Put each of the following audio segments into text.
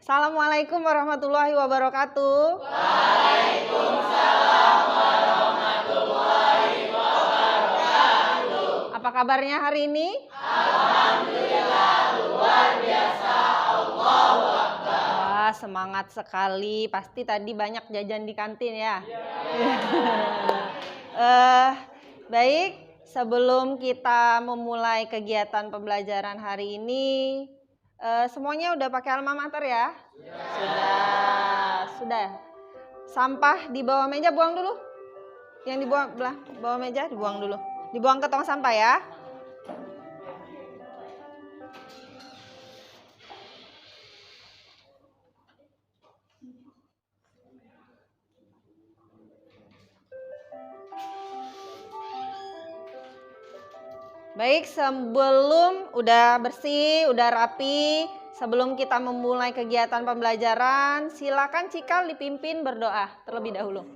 Assalamualaikum warahmatullahi wabarakatuh. Waalaikumsalam warahmatullahi wabarakatuh. Apa kabarnya hari ini? Alhamdulillah, luar biasa. Allahu Akbar. Wah, semangat sekali. Pasti tadi banyak jajan di kantin ya? Baik, sebelum kita memulai kegiatan pembelajaran hari ini, semuanya udah pakai alma mater ya? Sudah. Sampah di bawah meja buang dulu. Yang dibuang bawah meja dibuang dulu. Dibuang ke tong sampah ya. Baik, sebelum udah bersih, udah rapi, sebelum kita memulai kegiatan pembelajaran, silakan Cikal dipimpin berdoa terlebih dahulu.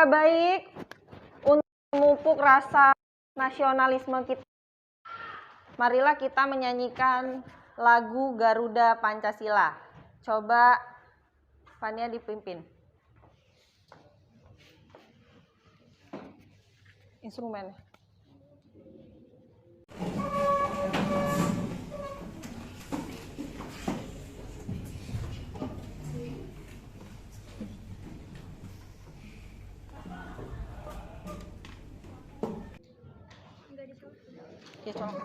Baik, untuk memupuk rasa nasionalisme kita, marilah kita menyanyikan lagu Garuda Pancasila. Coba Fania dipimpin. Instrumennya. Ya, colok.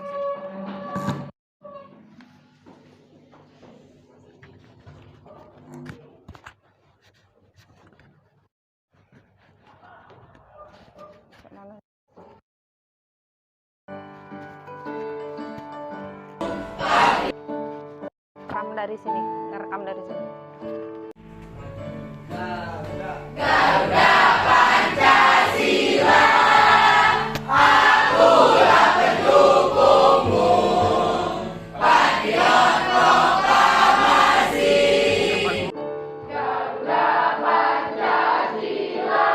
Rekam dari sini, ngerekam dari sini. Garuda Pancasila, akulah pendukungmu. Patriot proklamasi. Garuda Pancasila,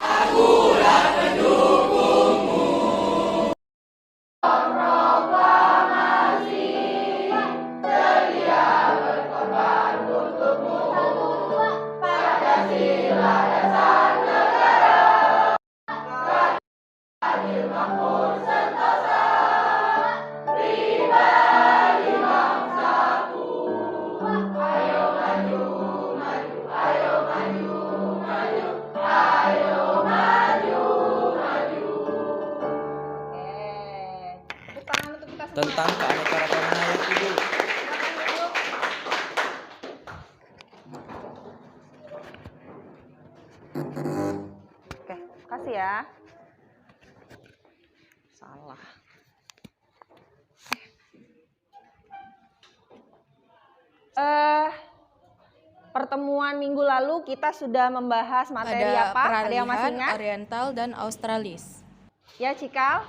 akulah pendukungmu. Proklamasi, sedia berkorban untukmu. Pancasila dasar negara, adil makmur sentosa, pribadi bangsaku. Ayo maju, maju, ayo maju, maju, ayo maju, maju. Tepuk tangan untuk kita semua. Tentang keanekaragaman hayati, Bu. Oke, kasih ya. Salah. Pertemuan minggu lalu kita sudah membahas materi Ada apa? Ada yang masih peralihan ingat? Oriental dan Australis. Ya, Cikal?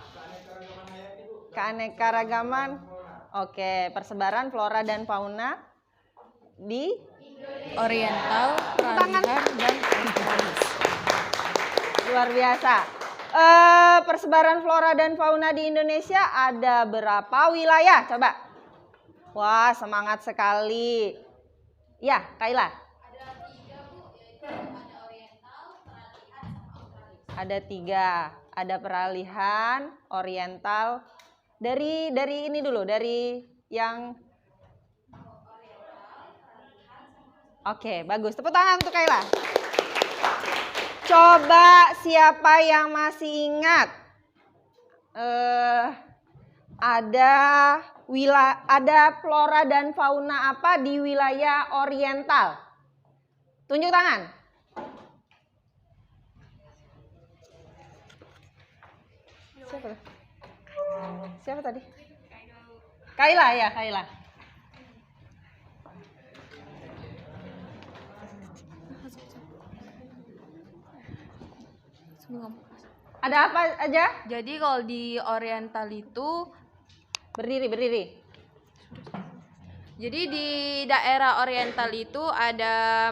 Keanekaragaman. Oke, persebaran flora dan fauna di Oriental, peralihan, dan Australis. luar biasa. Persebaran flora dan fauna di Indonesia ada berapa wilayah? Coba. Wah, semangat sekali. Ya, Kaila. Ada 3. Ada peralihan, oriental. Dari ini dulu, dari yang Oke, bagus. Tepuk tangan untuk Kaila. Coba siapa yang masih ingat ada flora dan fauna apa di wilayah oriental? Tunjuk tangan. Siapa? Siapa tadi? Kaila ya, Kaila. Ada apa aja? Jadi kalau di Oriental itu, Berdiri. jadi di daerah Oriental itu ada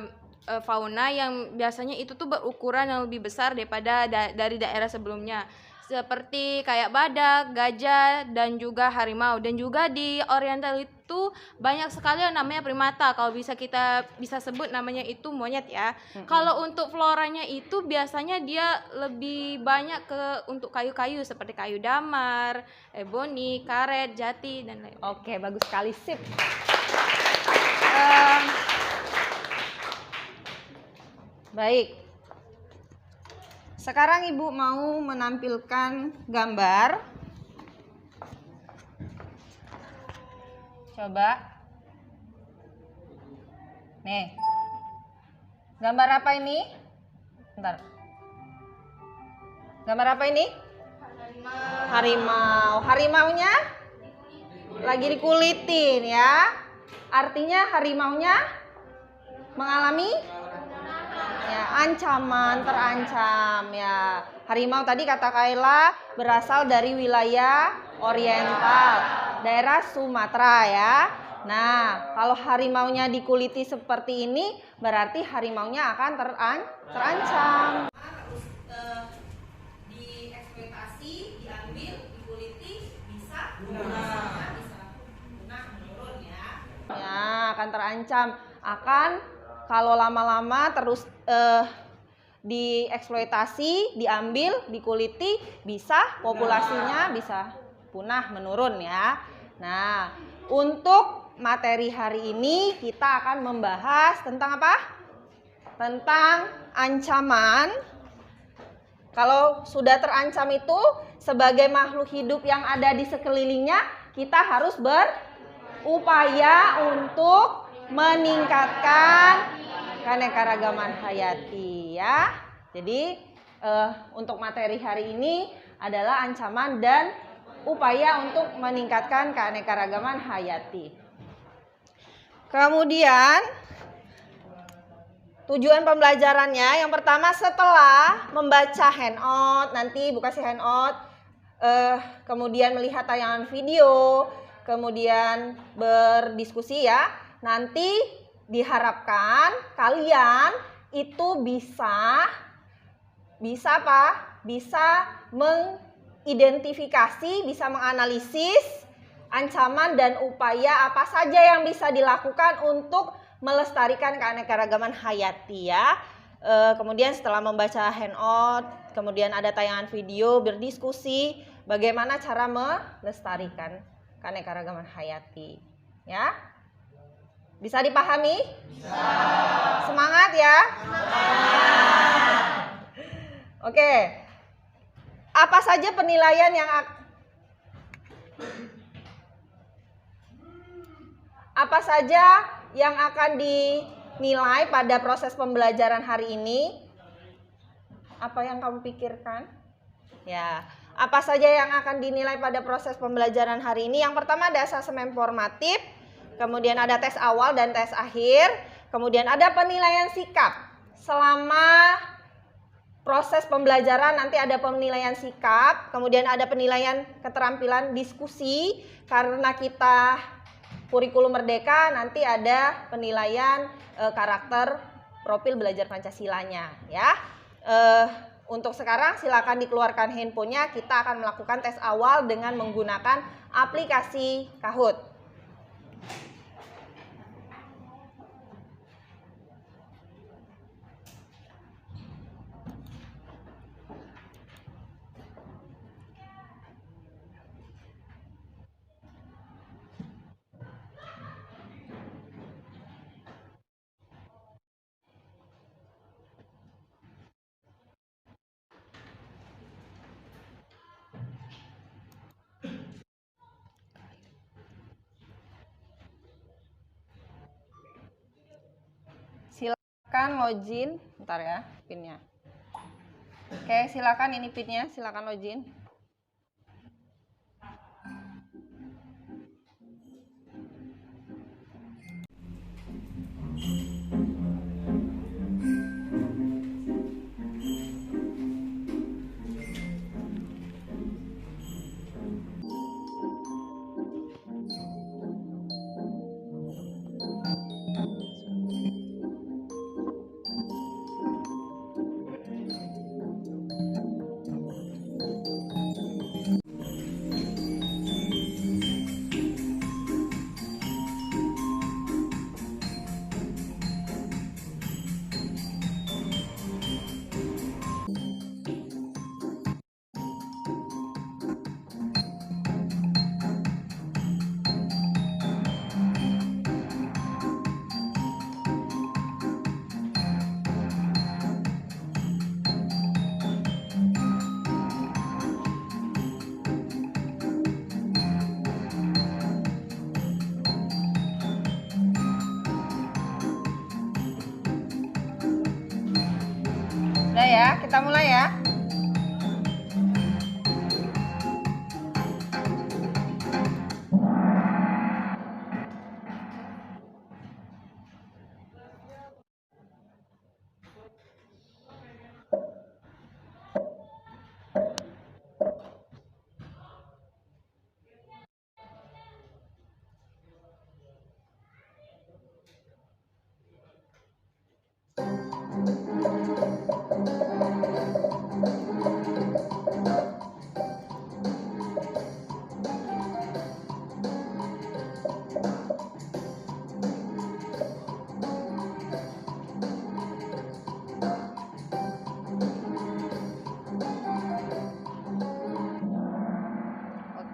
fauna yang biasanya itu tuh berukuran yang lebih besar daripada dari daerah sebelumnya. Seperti kayak badak, gajah, dan juga harimau. Dan juga di Oriental itu banyak sekali yang namanya primata. Kalau kita bisa sebut namanya itu monyet ya. Kalau untuk floranya itu biasanya dia lebih banyak untuk kayu-kayu seperti kayu damar, eboni, karet, jati, dan lain-lain. Oke, bagus sekali, sip. Baik. Sekarang Ibu mau menampilkan gambar. Coba. Nih. Gambar apa ini? Bentar. Gambar apa ini? Harimau. Harimaunya lagi dikulitin ya. Artinya harimaunya mengalami ya, ancaman, terancam ya. Harimau tadi kata Kaila berasal dari wilayah oriental, daerah Sumatera ya. Nah, kalau harimaunya dikuliti seperti ini, berarti harimaunya akan terancam. Harus dieksploitasi, diambil, dikuliti, bisa punah menurun ya. Ya, akan terancam, kalau lama-lama terus dieksploitasi, diambil, dikuliti, bisa populasinya bisa punah menurun ya. Nah, untuk materi hari ini kita akan membahas tentang apa? Tentang ancaman. Kalau sudah terancam itu, sebagai makhluk hidup yang ada di sekelilingnya, kita harus berupaya untuk meningkatkan keanekaragaman hayati ya. Jadi untuk materi hari ini adalah ancaman dan upaya untuk meningkatkan keanekaragaman hayati. Kemudian tujuan pembelajarannya yang pertama, setelah membaca handout, nanti Bu kasih handout, kemudian melihat tayangan video, kemudian berdiskusi ya. Nanti diharapkan kalian itu bisa apa? Bisa mengidentifikasi, bisa menganalisis ancaman dan upaya apa saja yang bisa dilakukan untuk melestarikan keanekaragaman hayati ya. Kemudian setelah membaca handout, kemudian ada tayangan video, berdiskusi bagaimana cara melestarikan keanekaragaman hayati ya. Bisa dipahami? Bisa. Semangat ya. Semangat. Oke. Apa saja penilaian yang akan dinilai pada proses pembelajaran hari ini? Apa yang kamu pikirkan? Ya, apa saja yang akan dinilai pada proses pembelajaran hari ini? Yang pertama ada asesmen formatif, kemudian ada tes awal dan tes akhir, kemudian ada penilaian sikap. Selama proses pembelajaran nanti ada penilaian sikap, kemudian ada penilaian keterampilan diskusi, karena kita kurikulum merdeka, nanti ada penilaian karakter profil belajar Pancasilanya ya. Untuk sekarang silakan dikeluarkan handphonenya, kita akan melakukan tes awal dengan menggunakan aplikasi Kahoot. silakan login. Bentar ya, pinnya. Oke, silakan ini pinnya, silakan login. Udah ya, kita mulai ya.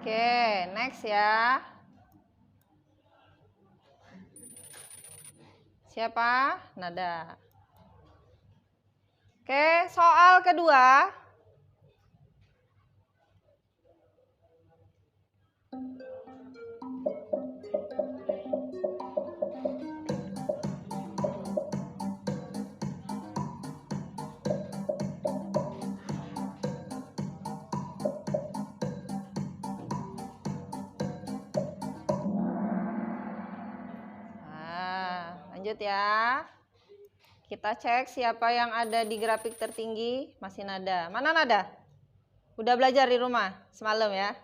Oke, next ya. Siapa? Nada. Oke, soal kedua. Lanjut ya. Kita cek siapa yang ada di grafik tertinggi. Masih Nada. Mana Nada? Udah belajar di rumah semalam ya?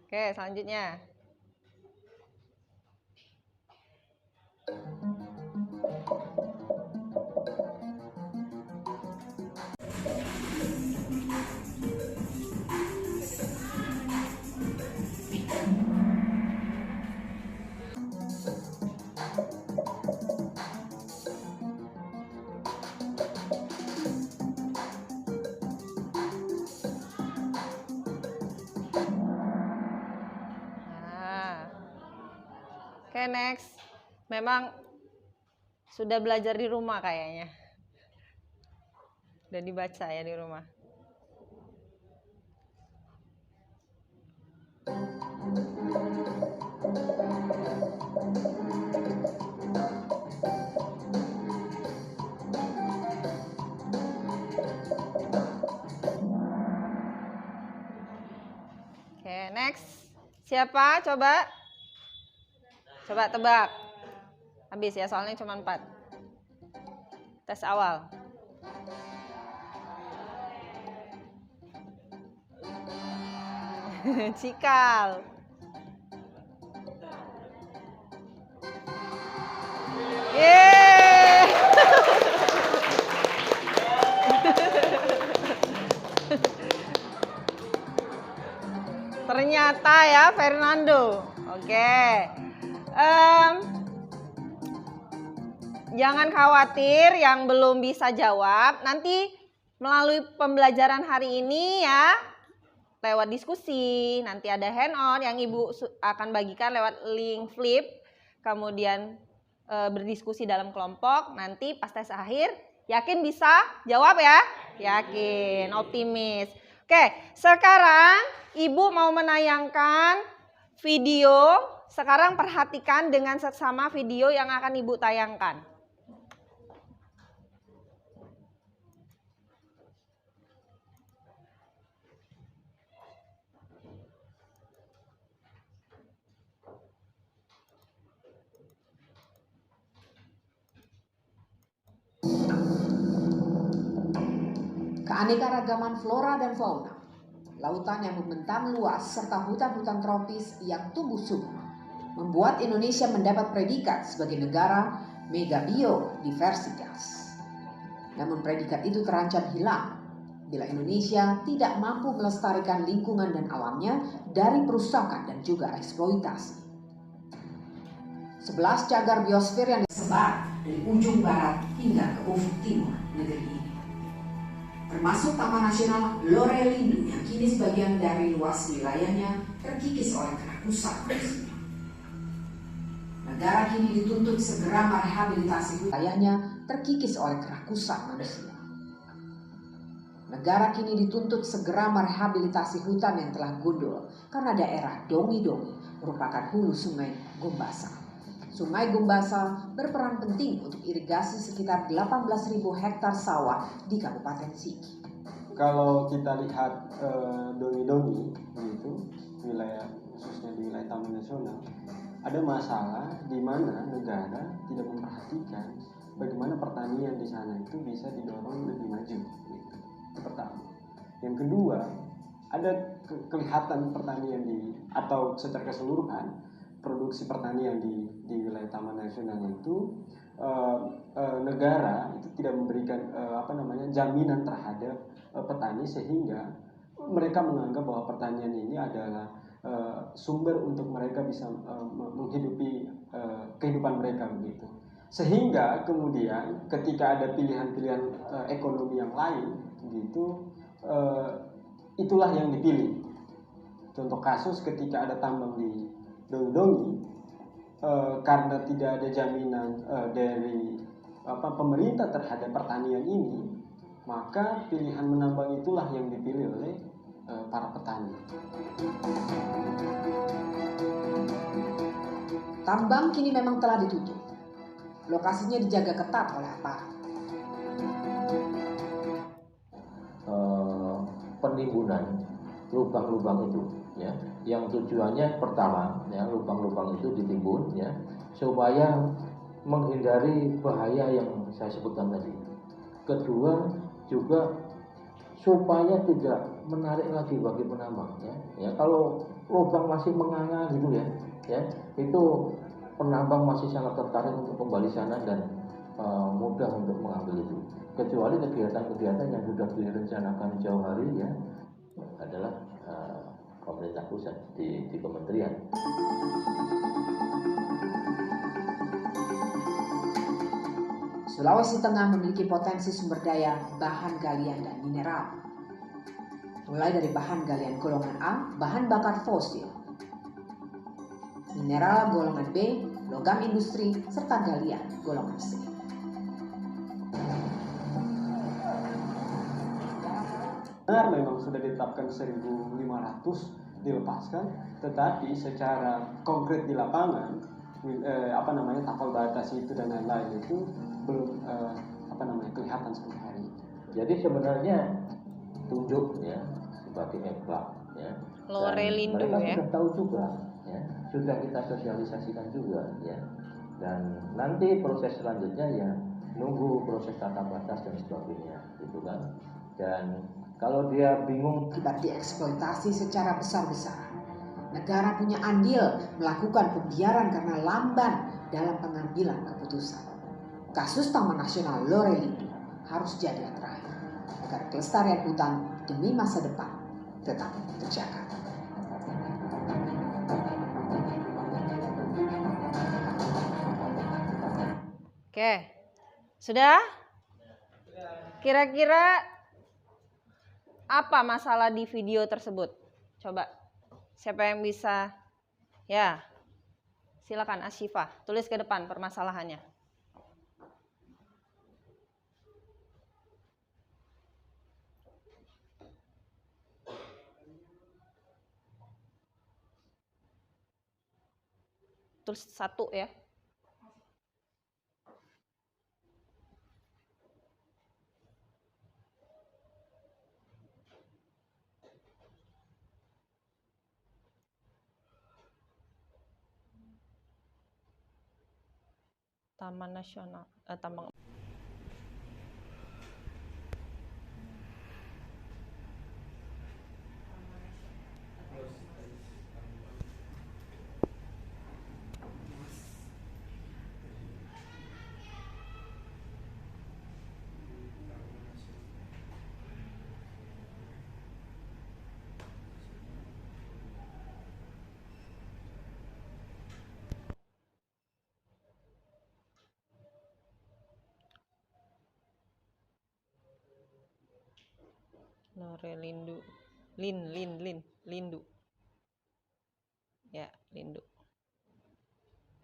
Oke, selanjutnya. Oke, next. Memang sudah belajar di rumah kayaknya. Udah dibaca ya di rumah. Oke, next. Siapa? Coba. Coba tebak. Habis ya, soalnya cuma 4. Tes awal. Cikal. Yeay. Ternyata ya Fernando. Oke. Jangan khawatir yang belum bisa jawab. Nanti melalui pembelajaran hari ini ya, lewat diskusi, nanti ada handout yang Ibu akan bagikan lewat link Flip. Kemudian berdiskusi dalam kelompok. Nanti pas tes akhir, yakin bisa jawab ya? Yakin, optimis. Oke, sekarang Ibu mau menayangkan video Sekarang perhatikan dengan seksama video yang akan Ibu tayangkan. Keanekaragaman flora dan fauna, lautan yang membentang luas, serta hutan-hutan tropis yang tumbuh subur membuat Indonesia mendapat predikat sebagai negara megabiodiversitas. Namun predikat itu terancam hilang bila Indonesia tidak mampu melestarikan lingkungan dan alamnya dari perusakan dan juga eksploitasi. 11 cagar biosfer yang disebar dari ujung barat hingga ke ufuk timur negeri ini, termasuk Taman Nasional Lorelindo yang kini sebagian dari luas wilayahnya terkikis oleh kerakusan manusia. Negara kini dituntut segera merehabilitasi wilayahnya terkikis oleh kerakusan manusia. Negara kini dituntut segera merehabilitasi hutan yang telah gundul karena daerah Dongi-Dongi merupakan hulu Sungai Gumbasa. Sungai Gumbasa berperan penting untuk irigasi sekitar 18.000 hektar sawah di Kabupaten Sigi. Kalau kita lihat Dongi-Dongi, gitu, wilayah khususnya di wilayah Taman Nasional, ada masalah di mana negara tidak memperhatikan bagaimana pertanian di sana itu bisa didorong lebih maju. Gitu. Itu pertama. Yang kedua, ada kelihatan pertanian atau secara keseluruhan produksi pertanian di wilayah Taman Nasional itu negara itu tidak memberikan jaminan terhadap petani, sehingga mereka menganggap bahwa pertanian ini adalah sumber untuk mereka bisa menghidupi kehidupan mereka begitu. Sehingga kemudian ketika ada pilihan-pilihan ekonomi yang lain gitu, itulah yang dipilih. Contoh kasus ketika ada tambang di Dongi-Dongi, karena tidak ada jaminan dari pemerintah terhadap pertanian ini, maka pilihan menambang itulah yang dipilih oleh para petani. Tambang kini memang telah ditutup. Lokasinya dijaga ketat oleh aparat. Penimbunan lubang-lubang itu, ya, yang tujuannya pertama, ya, lubang-lubang itu ditimbun, ya, supaya menghindari bahaya yang saya sebutkan tadi. Kedua juga supaya tidak menarik lagi bagi penambang, ya kalau lubang masih menganga gitu, ya itu penambang masih sangat tertarik untuk kembali sana dan mudah untuk mengambil itu, kecuali kegiatan-kegiatan yang sudah direncanakan jauh hari, ya, adalah pemerintah pusat di kementerian. Sulawesi Tengah memiliki potensi sumber daya bahan galian dan mineral. Mulai dari bahan galian golongan A, bahan bakar fosil, mineral golongan B, logam industri, serta galian golongan C. Benar, memang sudah ditetapkan 1.500 dilepaskan, tetapi secara konkret di lapangan tapal batas itu dan lain-lain itu belum kelihatan sampai hari ini. Jadi sebenarnya tunjuk, ya, sebagai eklak, ya. Lorelindo, mereka ya. sudah tahu juga, ya, sudah kita sosialisasikan juga, ya. Dan nanti proses selanjutnya, ya, nunggu proses tata batas dan sebagainya, gitu kan. Dan kalau dia bingung Akibat dieksploitasi secara besar-besaran, negara punya andil melakukan pembiaran karena lamban dalam pengambilan keputusan. Kasus Taman Nasional Lorelindo harus jadi yang terakhir agar kelestarian hutan demi masa depan tetap terjaga. Oke, sudah? Kira-kira apa masalah di video tersebut? Coba, siapa yang bisa? Ya, silakan Asyifa, tulis ke depan permasalahannya. Tulis 1 ya. Taman Nasional, Taman Lorelindu, Lindu. Ya, Lindu.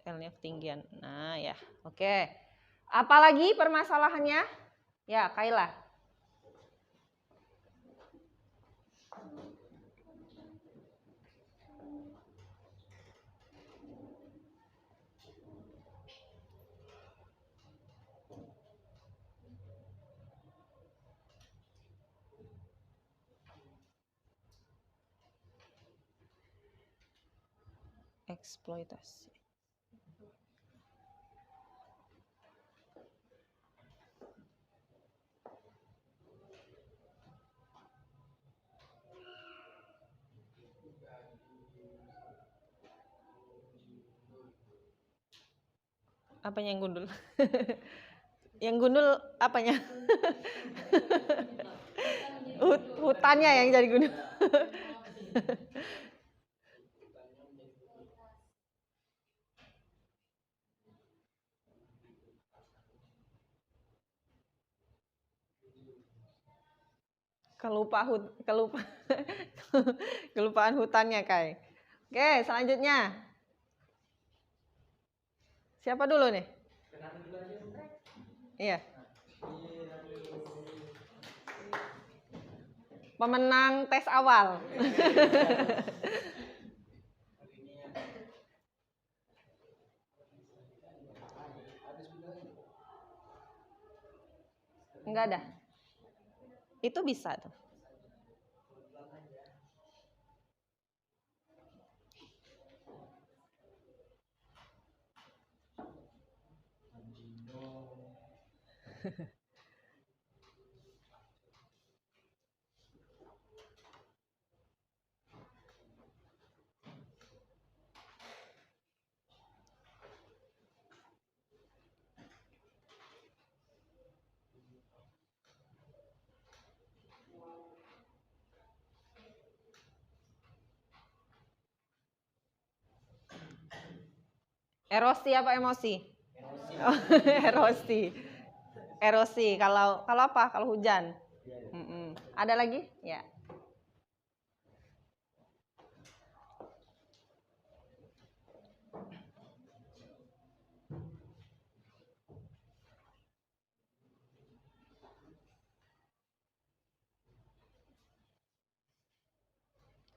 L-nya ketinggian. Nah, ya. Oke. Apalagi permasalahannya? Ya, Kaila. Eksploitasi. Apanya yang gundul? Yang gundul apanya? Hutannya yang jadi gundul. Kelupaan hutannya, Kai. Oke, selanjutnya. Siapa dulu nih? Iya. Pemenang tes awal. Enggak ada. Itu bisa tuh. Erosi apa emosi? Erosi. Erosi. Kalau apa? Kalau hujan. Ada lagi? Ya.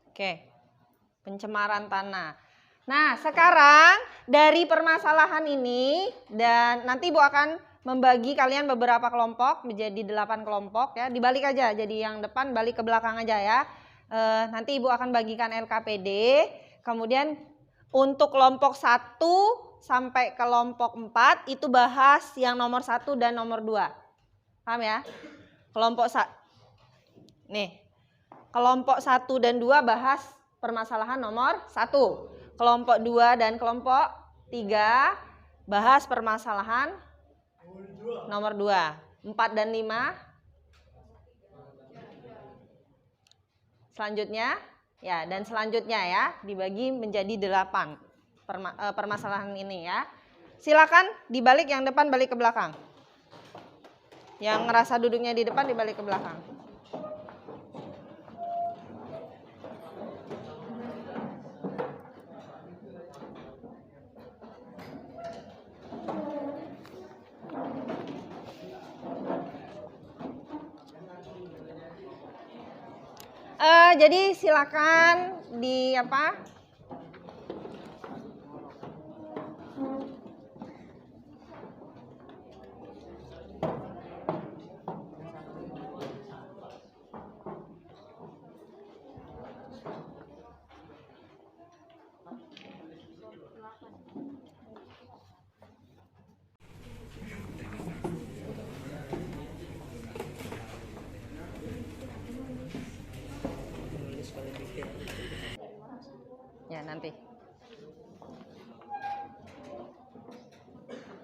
Oke. Pencemaran tanah. Nah, sekarang dari permasalahan ini, dan nanti Ibu akan membagi kalian beberapa kelompok menjadi 8 kelompok ya. Dibalik aja, jadi yang depan balik ke belakang aja ya. Nanti Ibu akan bagikan LKPD. Kemudian untuk kelompok 1 sampai kelompok 4 itu bahas yang nomor 1 dan nomor 2. Paham ya? Kelompok kelompok 1 dan 2 bahas permasalahan nomor 1. Kelompok 2 dan kelompok 3 bahas permasalahan nomor 2. 4 dan 5 selanjutnya ya, dan selanjutnya ya dibagi menjadi 8 permasalahan ini ya. Silakan dibalik, yang depan balik ke belakang. Yang ngerasa duduknya di depan dibalik ke belakang. Jadi silakan nanti.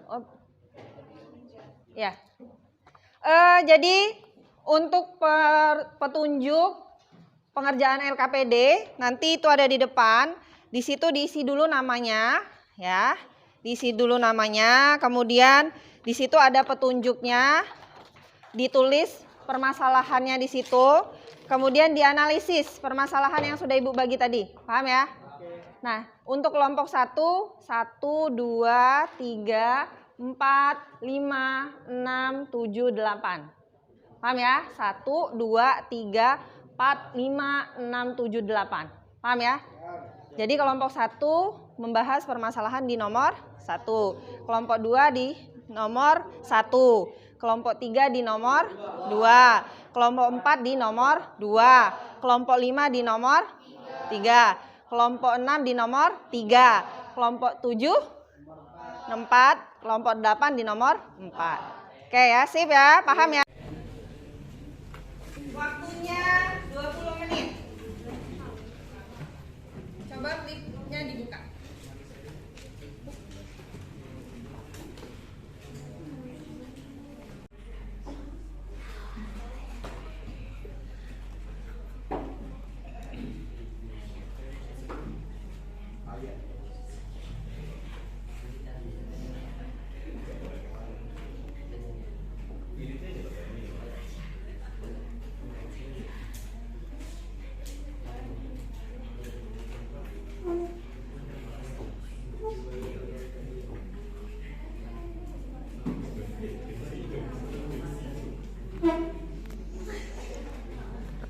Oh. Ya. Jadi untuk petunjuk pengerjaan LKPD nanti itu ada di depan. Di situ diisi dulu namanya, ya. Diisi dulu namanya, kemudian di situ ada petunjuknya. Ditulis permasalahannya di situ. Kemudian dianalisis permasalahan yang sudah Ibu bagi tadi. Paham ya? Nah, untuk kelompok 1, 1, 2, 3, 4, 5, 6, 7, 8. Paham ya? 1, 2, 3, 4, 5, 6, 7, 8. Paham ya? Jadi kelompok 1 membahas permasalahan di nomor 1. Kelompok 2 di nomor 1. Kelompok 3 di nomor 2. Kelompok 4 di nomor 2. Kelompok 5 di nomor 3. Kelompok 6 di nomor 3. Kelompok 7 4. Kelompok 8 di nomor 4. Oke ya, sip ya, paham ya? Waktunya 20 menit. Coba flipnya dibuka.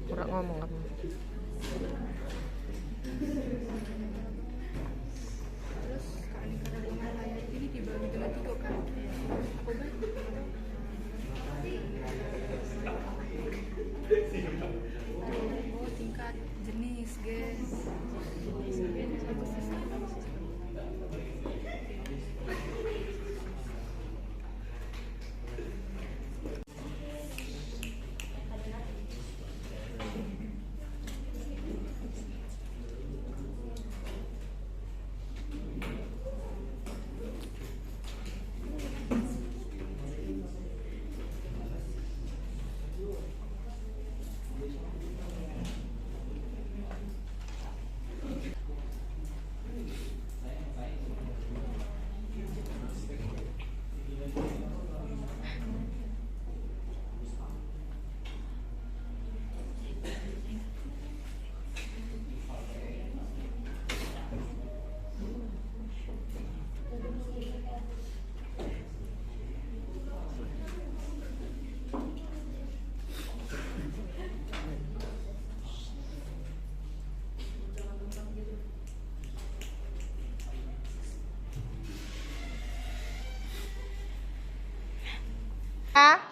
Kurang ngomong kamu. Tingkat jenis guys.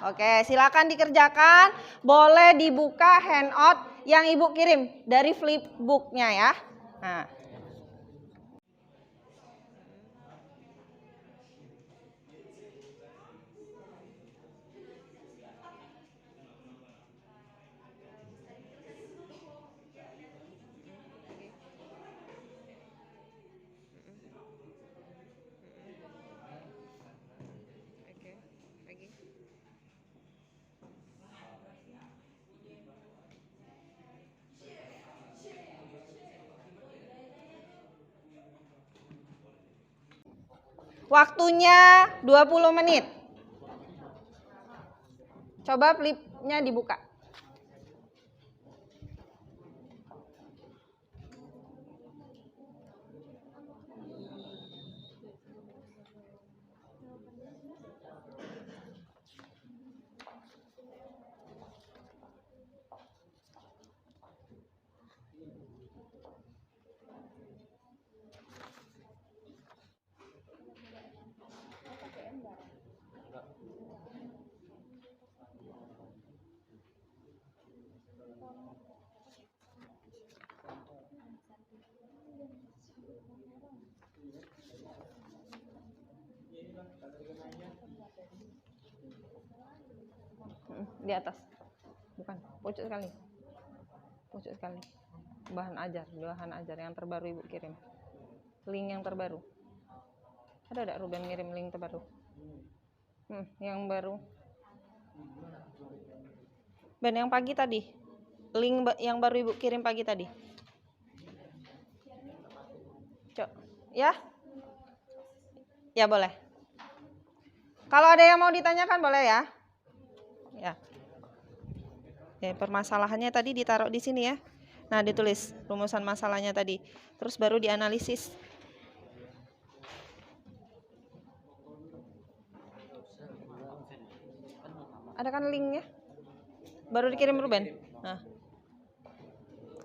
Oke, silakan dikerjakan. Boleh dibuka handout yang Ibu kirim dari flipbooknya ya. Nah. Waktunya 20 menit. Coba flipnya dibuka. Di atas, bukan pojok sekali, bahan ajar yang terbaru Ibu kirim. link yang terbaru. Ada enggak Ruben ngirim link terbaru? Yang baru. Ben yang pagi tadi. Link yang baru Ibu kirim pagi tadi. Cok. Ya? Ya boleh. Kalau ada yang mau ditanyakan boleh ya. Ya. Permasalahannya tadi ditaruh di sini ya. Nah, ditulis rumusan masalahnya tadi. Terus baru dianalisis. Ada kan linknya? Baru dikirim Ruben. Nah.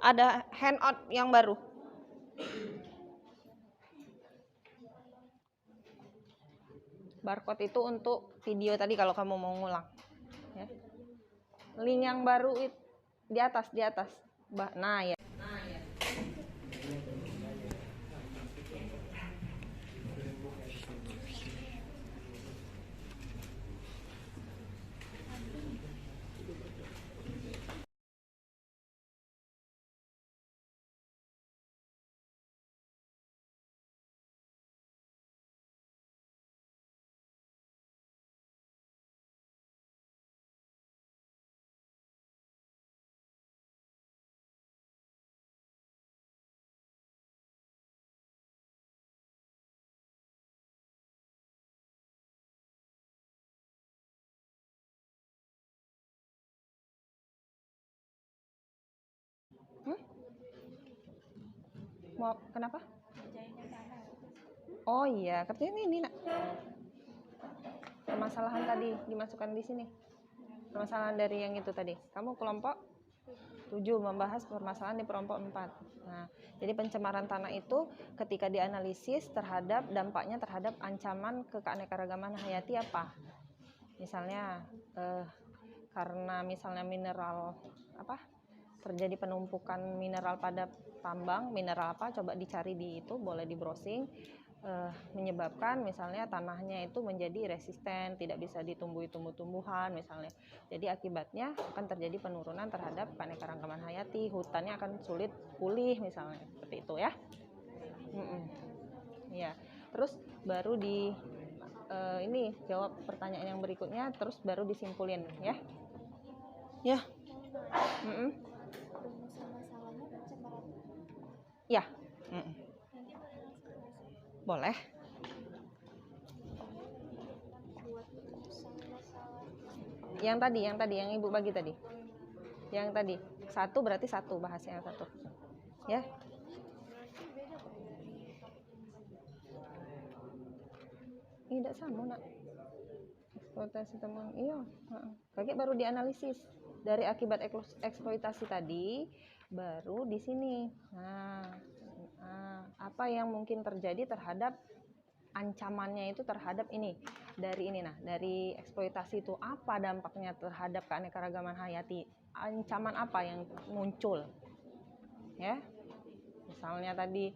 Ada handout yang baru. Barcode itu untuk video tadi kalau kamu mau ngulang. Ya. Link yang baru itu di atas. Nah ya. Mau kenapa? Oh iya, kerjanya ini nak. Permasalahan tadi dimasukkan di sini. Permasalahan dari yang itu tadi. Kamu kelompok 7 membahas permasalahan di kelompok 4. Nah, jadi pencemaran tanah itu ketika dianalisis terhadap dampaknya terhadap ancaman keanekaragaman hayati apa? Misalnya karena misalnya mineral apa? Terjadi penumpukan mineral pada tambang, mineral apa? Coba dicari di itu, boleh di browsing. Menyebabkan misalnya tanahnya itu menjadi resisten, tidak bisa ditumbuhi tumbuh-tumbuhan misalnya. Jadi akibatnya akan terjadi penurunan terhadap keanekaragaman hayati, hutannya akan sulit pulih misalnya, seperti itu ya. Ya, terus baru di ini jawab pertanyaan yang berikutnya, terus baru disimpulin ya. Ya. Ya. Boleh. Yang tadi yang Ibu bagi tadi. Yang tadi. 1 berarti 1 bahasanya 1. Ya. Tidak sama, Nak. Eksploitasi tambang. Iya, Kakek baru dianalisis. Dari akibat eksploitasi tadi baru di sini. Nah, apa yang mungkin terjadi terhadap ancamannya itu terhadap ini dari ini. Nah, dari eksploitasi itu apa dampaknya terhadap keanekaragaman hayati, ancaman apa yang muncul ya. Misalnya tadi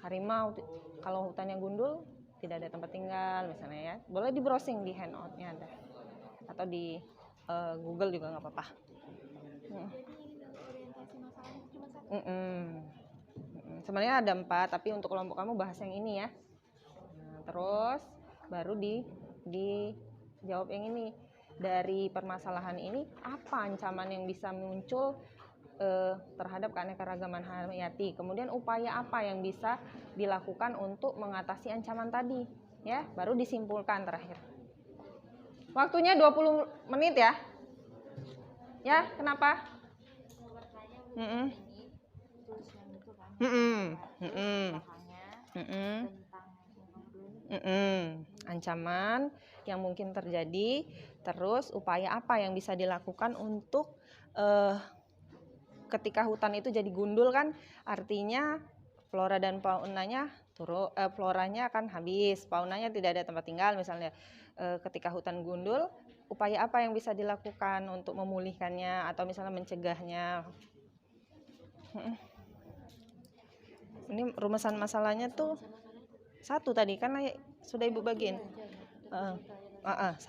harimau, kalau hutannya gundul tidak ada tempat tinggal misalnya ya, boleh di browsing di handoutnya ada, atau di Google juga nggak apa-apa. Sebenarnya ada 4, tapi untuk kelompok kamu bahas yang ini ya. Nah, terus baru dijawab yang ini. Dari permasalahan ini apa ancaman yang bisa muncul terhadap keanekaragaman hayati, kemudian upaya apa yang bisa dilakukan untuk mengatasi ancaman tadi ya, baru disimpulkan terakhir. Waktunya 20 menit ya. Ya, kenapa? Ancaman yang mungkin terjadi, terus upaya apa yang bisa dilakukan untuk ketika hutan itu jadi gundul kan, artinya flora dan faunanya floranya akan habis, faunanya tidak ada tempat tinggal misalnya. Ketika hutan gundul, upaya apa yang bisa dilakukan untuk memulihkannya atau misalnya mencegahnya. Ini rumusan masalahnya tuh 1 tadi kan sudah Ibu bagiin. 1,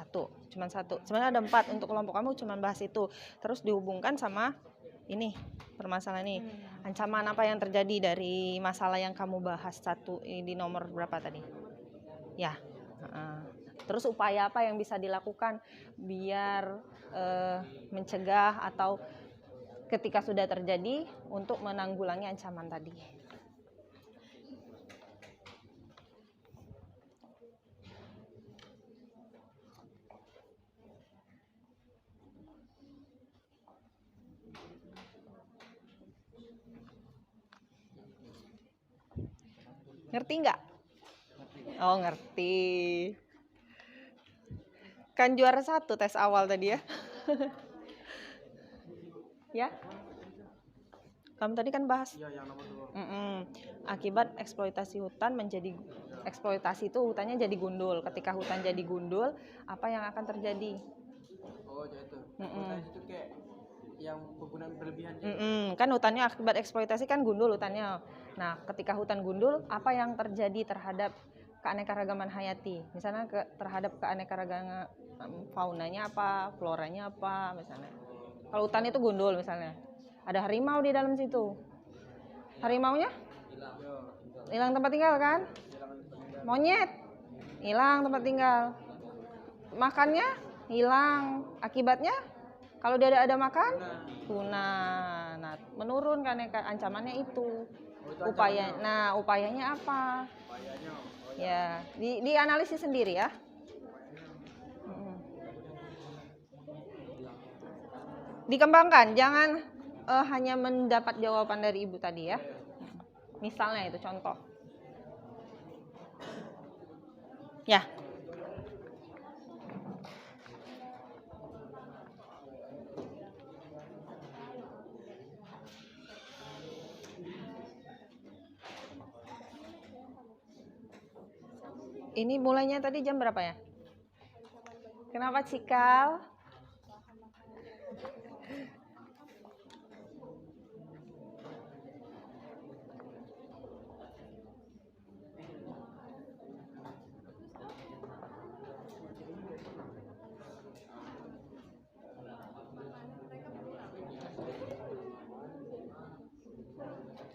cuman 1. Sebenarnya ada 4, untuk kelompok kamu cuman bahas itu. Terus dihubungkan sama ini permasalahan ini. Ancaman apa yang terjadi dari masalah yang kamu bahas satu di nomor berapa tadi? Ya. Terus upaya apa yang bisa dilakukan biar mencegah atau ketika sudah terjadi untuk menanggulangi ancaman tadi? Ngerti nggak? Oh, ngerti. Kan juara 1 tes awal tadi ya. Ya? Kamu tadi kan bahas. Iya, yang nomor 2. Akibat eksploitasi hutan menjadi eksploitasi itu hutannya jadi gundul. Ketika hutan jadi gundul, apa yang akan terjadi? Oh, itu. Eksploitasi itu kayak yang penggunaan berlebihan. Kan hutannya akibat eksploitasi kan gundul hutannya. Nah, ketika hutan gundul, apa yang terjadi terhadap keanekaragaman hayati? Misalnya terhadap keanekaragaman faunanya apa, floranya apa, misalnya. Kalau hutan itu gundul misalnya, ada harimau di dalam situ. Harimaunya hilang tempat tinggal kan? Monyet hilang tempat tinggal. Makannya hilang. Akibatnya kalau dia ada makan punah. Nah, menurun kan ancamannya itu. Upayanya apa? Ya, dianalisis sendiri ya. Dikembangkan, jangan hanya mendapat jawaban dari ibu tadi ya. Misalnya itu contoh. Ya. Ini mulainya tadi jam berapa ya? Kenapa Cikal?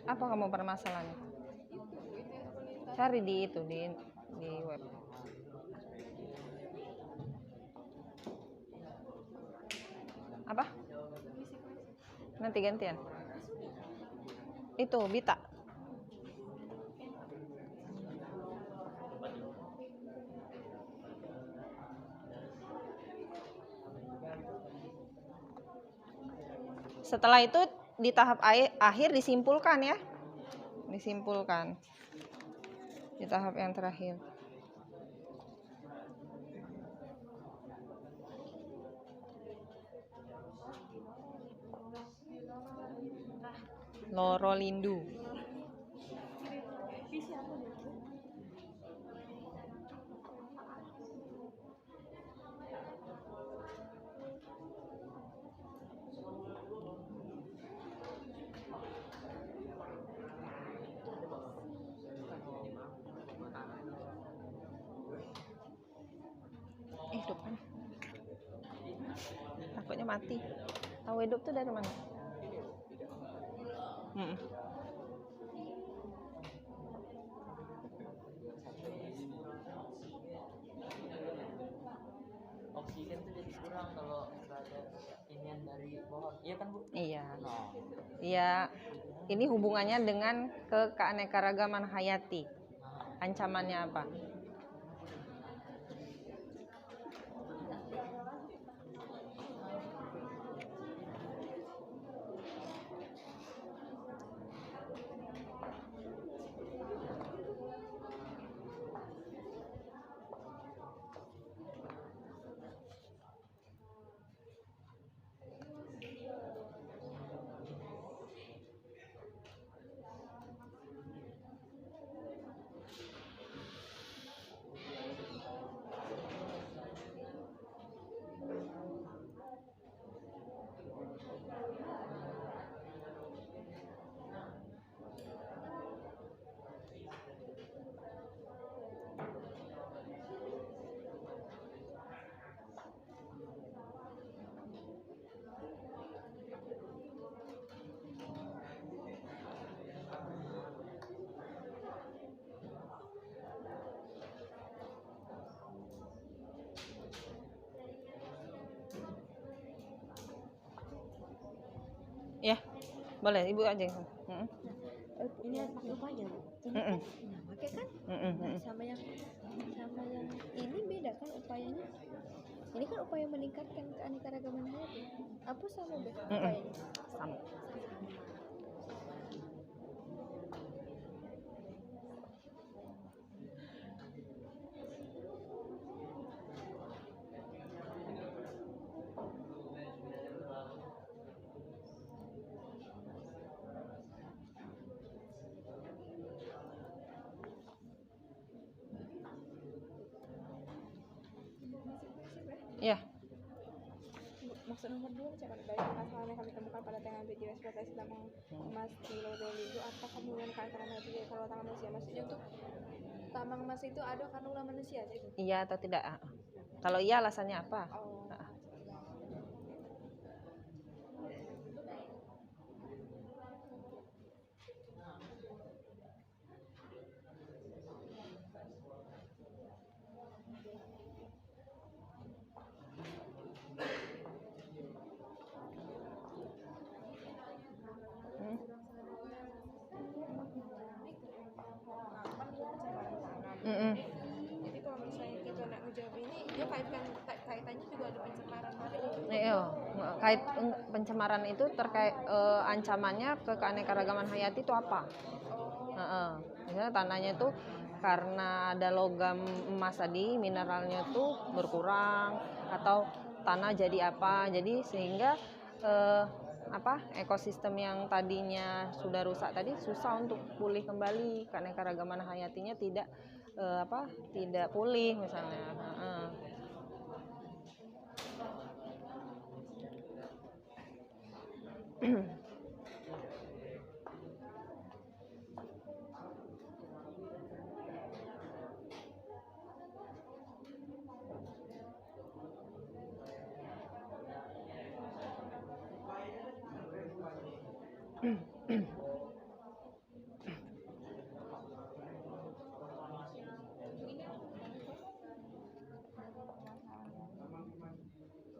Apa kamu permasalahannya? Cari di itu di web. Apa? Nanti gantian. Itu Bita. Setelah itu di tahap akhir disimpulkan ya. Disimpulkan. Di tahap yang terakhir. Lorolindu. Hidup kan? Takutnya mati. Tahu hidup tuh dari mana? Oksigen tuh jadi kurang kalau nggak ada inian dari pohon, iya kan Bu? Iya. Iya. Ini hubungannya dengan keanekaragaman hayati. Ancamannya apa? Boleh, Ibu aja yang Ini upaya Bu. Ini Mm-mm. kan pakai kan? Mm-mm. Sama yang ini beda kan upayanya. Ini kan upaya meningkatkan keanekaragaman hayati. Apa sama Bu upayanya? Sama. Ya. Maksud nomor 2 mencapai dari permasalahan yang kami temukan pada tangan video eksploitasi tambang emas di Loreli itu apa kandungan karena manusia kalau tangan manusia maksudnya untuk tambang emas itu ada kandungan manusia itu. Iya atau tidak? Kalau iya alasannya apa? Oh. Mm-mm. Jadi kalau misalnya kita nak menjawab ini, dia kaitannya juga ada pencemaran tadi. Iya, kait pencemaran itu terkait ancamannya ke keanekaragaman hayati itu apa? Misalnya tanahnya itu karena ada logam emas tadi, mineralnya itu berkurang atau tanah jadi apa? Jadi sehingga ekosistem yang tadinya sudah rusak tadi susah untuk pulih kembali, keanekaragaman hayatinya tidak tidak pulih misalnya.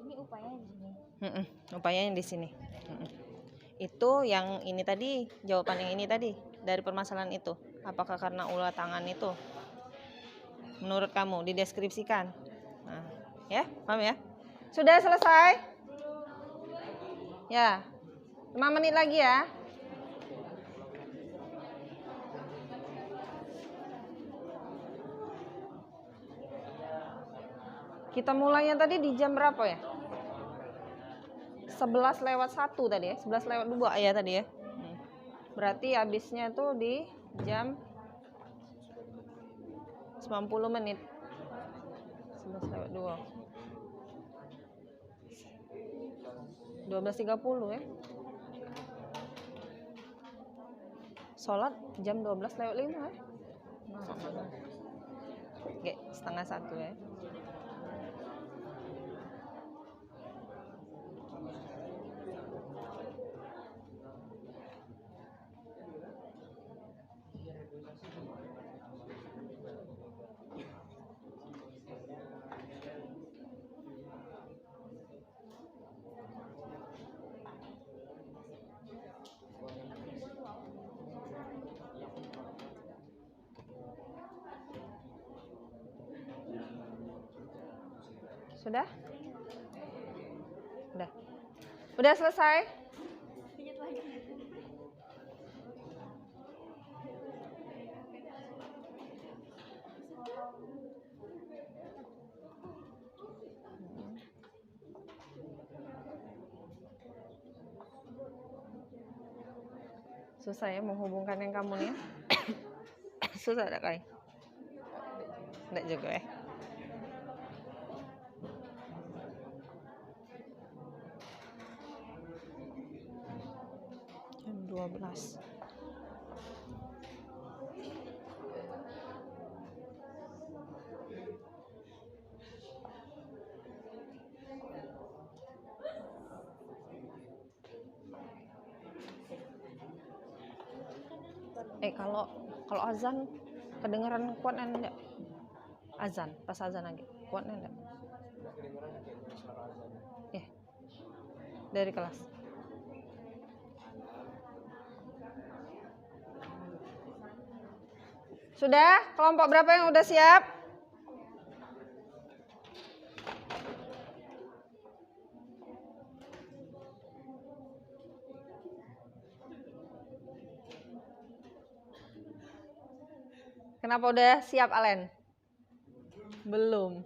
Ini upayanya di sini. Upayanya di sini. Itu yang ini tadi, jawaban yang ini tadi dari permasalahan itu. Apakah karena ulah tangan itu? Menurut kamu dideskripsikan. Nah, ya, paham ya? Sudah selesai? Ya. 5 menit lagi ya. Kita mulainya tadi di jam berapa ya? 11:01 tadi ya, 11:02 ya tadi ya. Berarti habisnya tuh di jam 90 menit. 11:02. 12:30 ya. Sholat jam 12:05 ya. Oke, 12:30 ya. Sudah? Udah selesai? Susah ya menghubungkan yang kamu nih ya? Susah tak Kai? Enggak juga ya? Jam 12. Kalau azan kedengaran kuat enggak? Azan, pas azan lagi kuat enggak? Ya. Dari kelas. Sudah? Kelompok berapa yang udah siap? Kenapa udah siap, Alen? Belum.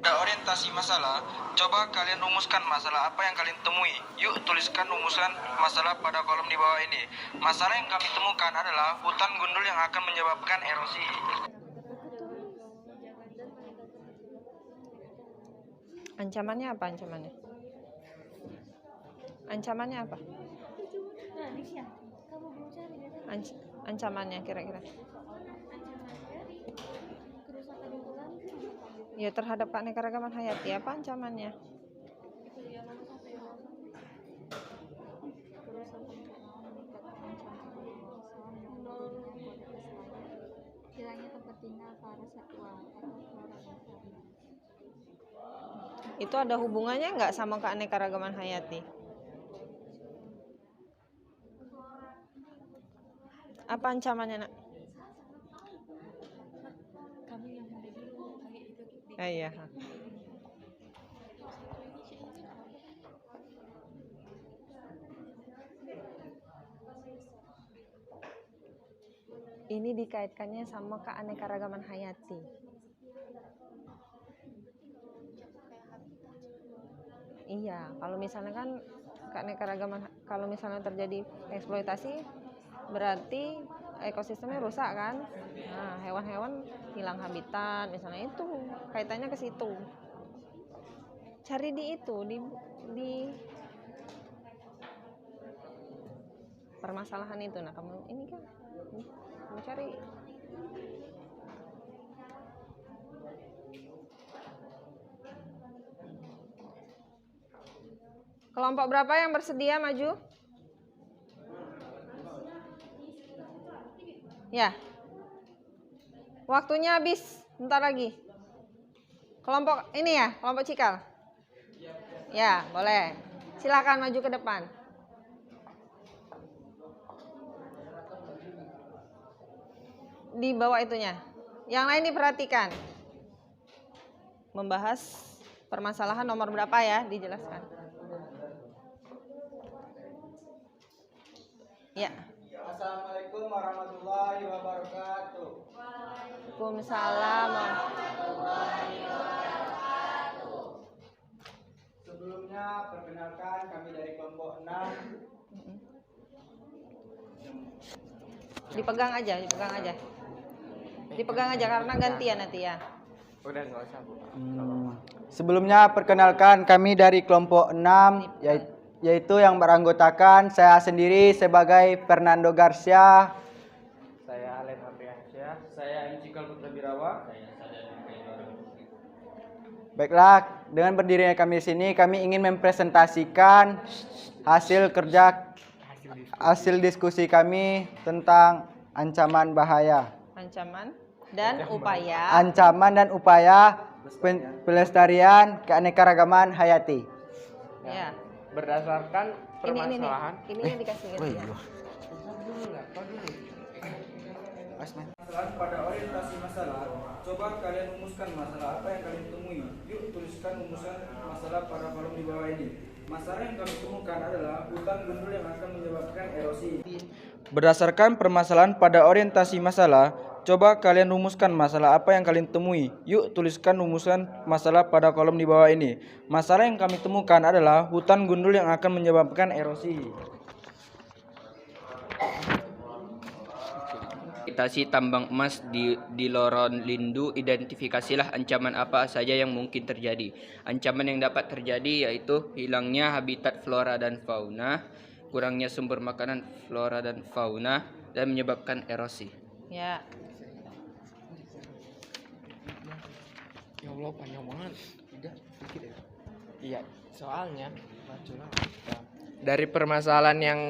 Orientasi masalah, coba kalian rumuskan masalah apa yang kalian temui. Yuk tuliskan rumusan masalah pada kolom di bawah ini. Masalah yang kami temukan adalah hutan gundul yang akan menyebabkan erosi. Ancamannya apa ancamannya? Ancamannya apa? Ancamannya kira-kira? Ya terhadap keanekaragaman hayati, apa ancamannya? Hilangnya tempat tinggal para satwa atau flora dan fauna. Itu ada hubungannya nggak sama keanekaragaman hayati? Apa ancamannya, Nak? Iya. Ini dikaitkannya sama keanekaragaman hayati. Iya, kalau misalnya kan keanekaragaman, kalau misalnya terjadi eksploitasi berarti ekosistemnya rusak kan. Nah, hewan-hewan hilang habitat misalnya, itu kaitannya ke situ. Cari di itu di permasalahan itu. Nah, kamu ini kan kamu cari. Kelompok berapa yang bersedia maju? Ya. Waktunya habis, bentar lagi. Kelompok ini ya, kelompok Cikal. Ya, boleh. Silakan maju ke depan. Di bawah itunya. Yang lain diperhatikan. Membahas permasalahan nomor berapa ya, dijelaskan. Ya. Assalamualaikum warahmatullahi wabarakatuh. Waalaikumsalam warahmatullahi wabarakatuh. Sebelumnya perkenalkan kami dari kelompok 6. Dipegang aja. Dipegang aja karena gantian nanti ya. Udah nggak usah, Bu. Sebelumnya perkenalkan kami dari kelompok 6 yaitu yang beranggotakan saya sendiri sebagai Fernando Garcia, Saya Alen Apriansyah. Saya Cikal Putra Birawa. Baiklah, dengan berdirinya kami di sini, kami ingin mempresentasikan hasil diskusi kami tentang ancaman bahaya. Ancaman dan upaya pelestarian keanekaragaman hayati. Ya. Berdasarkan permasalahan. Ini yang dikasih gitu ya. Masalah pada orientasi masalah, coba kalian rumuskan masalah apa yang kalian temui. Yuk tuliskan rumusan masalah pada kolom di bawah ini. Masalah yang kami temukan adalah hutan gundul yang akan menyebabkan erosi. Berdasarkan permasalahan pada orientasi masalah, coba kalian rumuskan masalah apa yang kalian temui. Yuk tuliskan rumusan masalah pada kolom di bawah ini. Masalah yang kami temukan adalah hutan gundul yang akan menyebabkan erosi. eksploitasi tambang emas di Lorolindu, identifikasilah ancaman apa saja yang mungkin terjadi. Ancaman yang dapat terjadi yaitu hilangnya habitat flora dan fauna, kurangnya sumber makanan flora dan fauna, dan menyebabkan erosi. Ya. Ya Allah, panjang banget. Tidak, dikit ya. Iya, soalnya dari permasalahan yang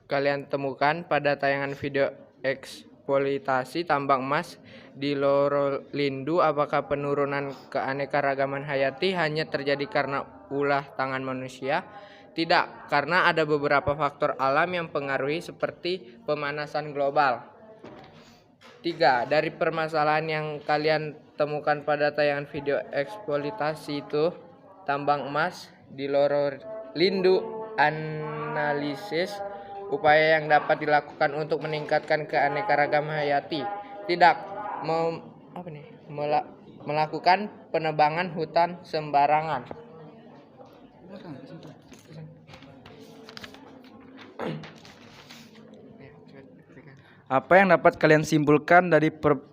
kalian temukan pada tayangan video eksploitasi tambang emas di Lorolindu, apakah penurunan keanekaragaman hayati hanya terjadi karena ulah tangan manusia? Tidak, karena ada beberapa faktor alam yang pengaruhi seperti pemanasan global. 3. Dari permasalahan yang kalian temukan pada tayangan video eksploitasi itu tambang emas di Lorolindu, analisis upaya yang dapat dilakukan untuk meningkatkan keanekaragaman hayati. Tidak melakukan penebangan hutan sembarangan. Apa yang dapat kalian simpulkan dari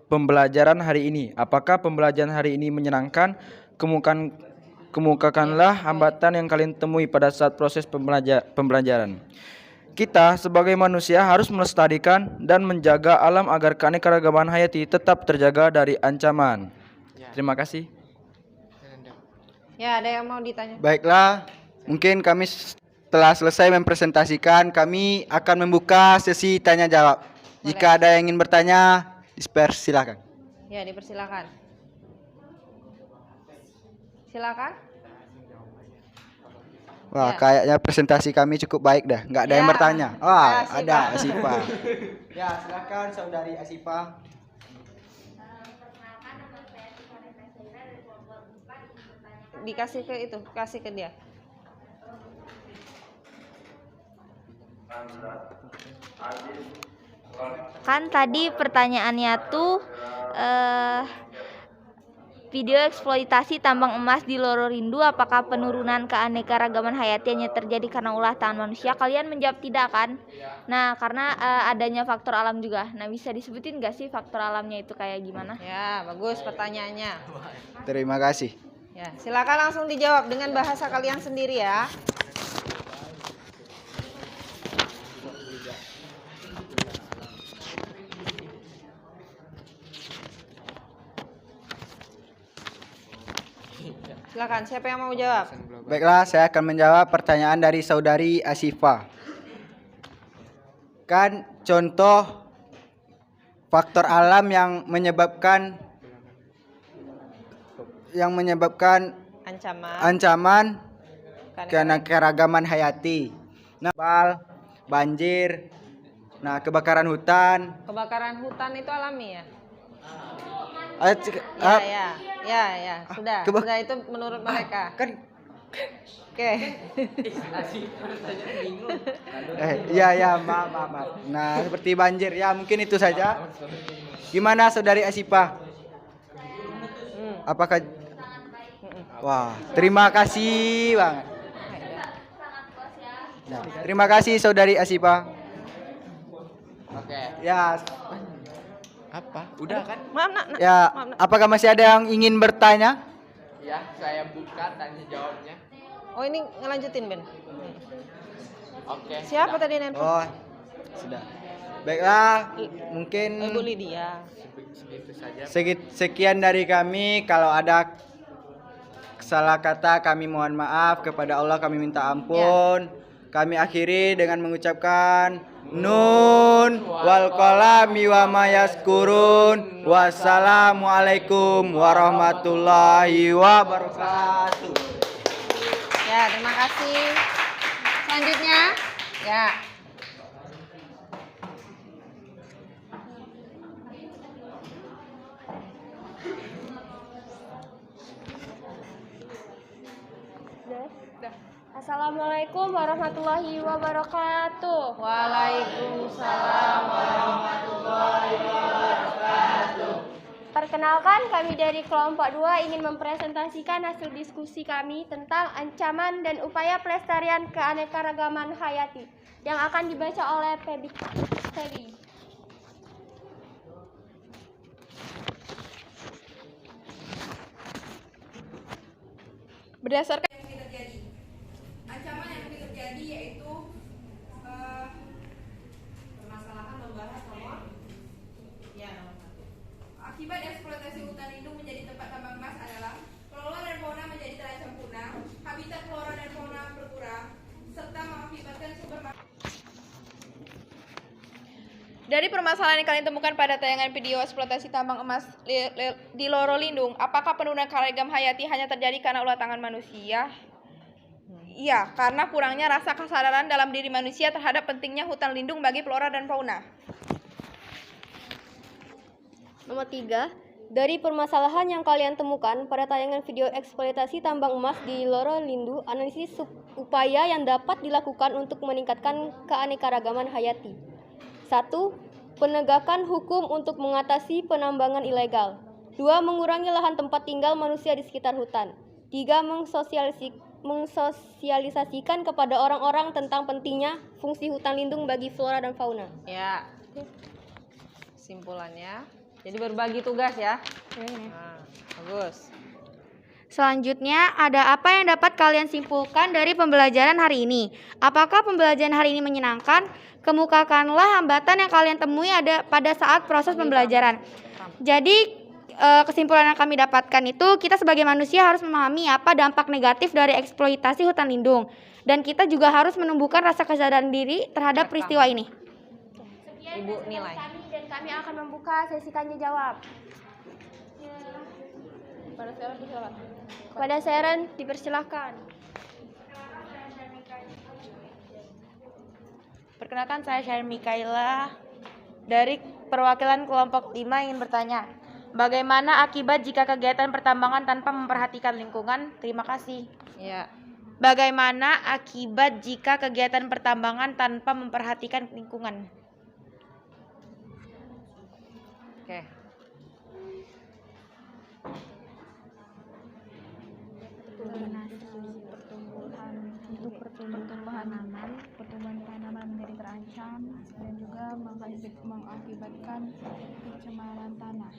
pembelajaran hari ini? Apakah pembelajaran hari ini menyenangkan? Kemukakanlah hambatan yang kalian temui pada saat proses pembelajaran. Kita sebagai manusia harus melestarikan dan menjaga alam agar keanekaragaman hayati tetap terjaga dari ancaman. Terima kasih. Ya, ada yang mau ditanya? Baiklah, mungkin kami setelah selesai mempresentasikan, kami akan membuka sesi tanya jawab. Jika ada yang ingin bertanya, silakan. Ya, dipersilakan. Silakan. Wah, kayaknya presentasi kami cukup baik dah. Nggak ada yang bertanya. Wah, ada Asifa. Ya, silakan Saudari Asifa. Dikasih ke itu, kasih ke dia. Kan tadi pertanyaannya tuh video eksploitasi tambang emas di Lorolindu, apakah penurunan keanekaragaman hayati hanya terjadi karena ulah tangan manusia? Kalian menjawab tidak kan? Nah, karena adanya faktor alam juga. Nah, bisa disebutin gak sih faktor alamnya itu kayak gimana? Ya, bagus pertanyaannya. Terima kasih. Ya, silakan langsung dijawab dengan bahasa kalian sendiri ya. Silakan, siapa yang mau jawab? Baiklah, saya akan menjawab pertanyaan dari Saudari Asifa. Kan contoh faktor alam yang menyebabkan ancaman keanekaragaman hayati. Nah, banjir, kebakaran hutan. Kebakaran hutan itu alami ya? Ya, sudah itu menurut mereka. Oke. Maaf. Nah, seperti banjir, ya mungkin itu saja. Gimana Saudari Asifa? Apakah? Wah, terima kasih banget. Terima kasih Saudari Asifa. Oke. Ya. Apa? Udah kan? Maaf, nak. Ya, apakah masih ada yang ingin bertanya? Ya, saya buka tanya jawabnya. Oh, ini ngelanjutin, Ben. Oke. Siapa tadi nelpon? Oh, sudah. Baiklah, mungkin Ibu Lydia. Segitu saja. Sekian dari kami. Kalau ada salah kata kami mohon maaf, kepada Allah kami minta ampun. Kami akhiri dengan mengucapkan Nun wal qalami wa ma yaskurun. Wassalamualaikum warahmatullahi wabarakatuh. Ya, terima kasih. Selanjutnya, ya. Assalamualaikum warahmatullahi wabarakatuh. Waalaikumsalam warahmatullahi wabarakatuh. Perkenalkan, kami dari kelompok 2 ingin mempresentasikan hasil diskusi kami tentang ancaman dan upaya pelestarian keanekaragaman hayati yang akan dibaca oleh Febi. Berdasarkan yang terjadi. Ancaman yang lebih terjadi yaitu permasalahan membahas nomor satu. Akibat eksploitasi hutan lindung menjadi tempat tambang emas adalah flora dan fauna menjadi terancam punah, habitat flora dan fauna berkurang, serta mengakibatkan sumber dari permasalahan yang kalian temukan pada tayangan video eksploitasi tambang emas di Loro Lindung, apakah penurunan keanekaragaman hayati hanya terjadi karena ulah tangan manusia? Iya, karena kurangnya rasa kesadaran dalam diri manusia terhadap pentingnya hutan lindung bagi flora dan fauna. Nomor 3, dari permasalahan yang kalian temukan pada tayangan video eksploitasi tambang emas di Loro Lindu, analisis upaya yang dapat dilakukan untuk meningkatkan keanekaragaman hayati. 1. Penegakan hukum untuk mengatasi penambangan ilegal. 2. Mengurangi lahan tempat tinggal manusia di sekitar hutan. 3. Mensosialisasikan kepada orang-orang tentang pentingnya fungsi hutan lindung bagi flora dan fauna. Ya. Kesimpulannya, jadi berbagi tugas ya. Nah, bagus. Selanjutnya, ada apa yang dapat kalian simpulkan dari pembelajaran hari ini? Apakah pembelajaran hari ini menyenangkan? Kemukakanlah hambatan yang kalian temui ada pada saat proses pembelajaran. Jadi, kesimpulan yang kami dapatkan itu, kita sebagai manusia harus memahami apa dampak negatif dari eksploitasi hutan lindung. Dan kita juga harus menumbuhkan rasa kesadaran diri terhadap peristiwa ini. Sekian Ibu nilai. kami dan kami akan membuka sesi tanya jawab. Pada Seren dipersilahkan. Perkenalkan, saya Sharon Mikaela dari perwakilan kelompok 5 ingin bertanya, bagaimana akibat jika kegiatan pertambangan tanpa memperhatikan lingkungan? Terima kasih. Ya. Bagaimana akibat jika kegiatan pertambangan tanpa memperhatikan lingkungan? Oke. Pertumbuhan tanaman menjadi terancam dan juga mengakibatkan pencemaran tanah.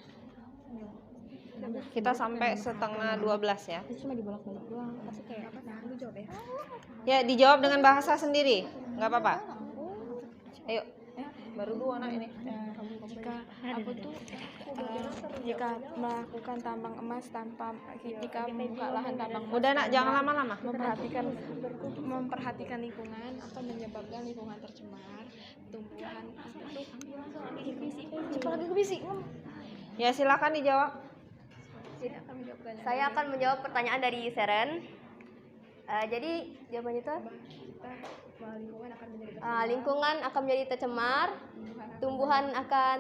Kita sampai setengah 12 ya. Cuma dibolak-balik doang. Pasti kayak apa? Lu jawab ya. Ya, dijawab dengan bahasa sendiri. Nggak apa-apa. Ayo. Baru 2 anak ini. Jika melakukan tambang emas tanpa jika membuka lahan tambang emas, Udah nak, jangan lama-lama. memperhatikan lingkungan akan menyebabkan lingkungan tercemar, tumbuhan Ya, silakan dijawab. Saya akan menjawab pertanyaan dari Seren. Jadi jawabannya itu lingkungan akan menjadi tercemar, tumbuhan akan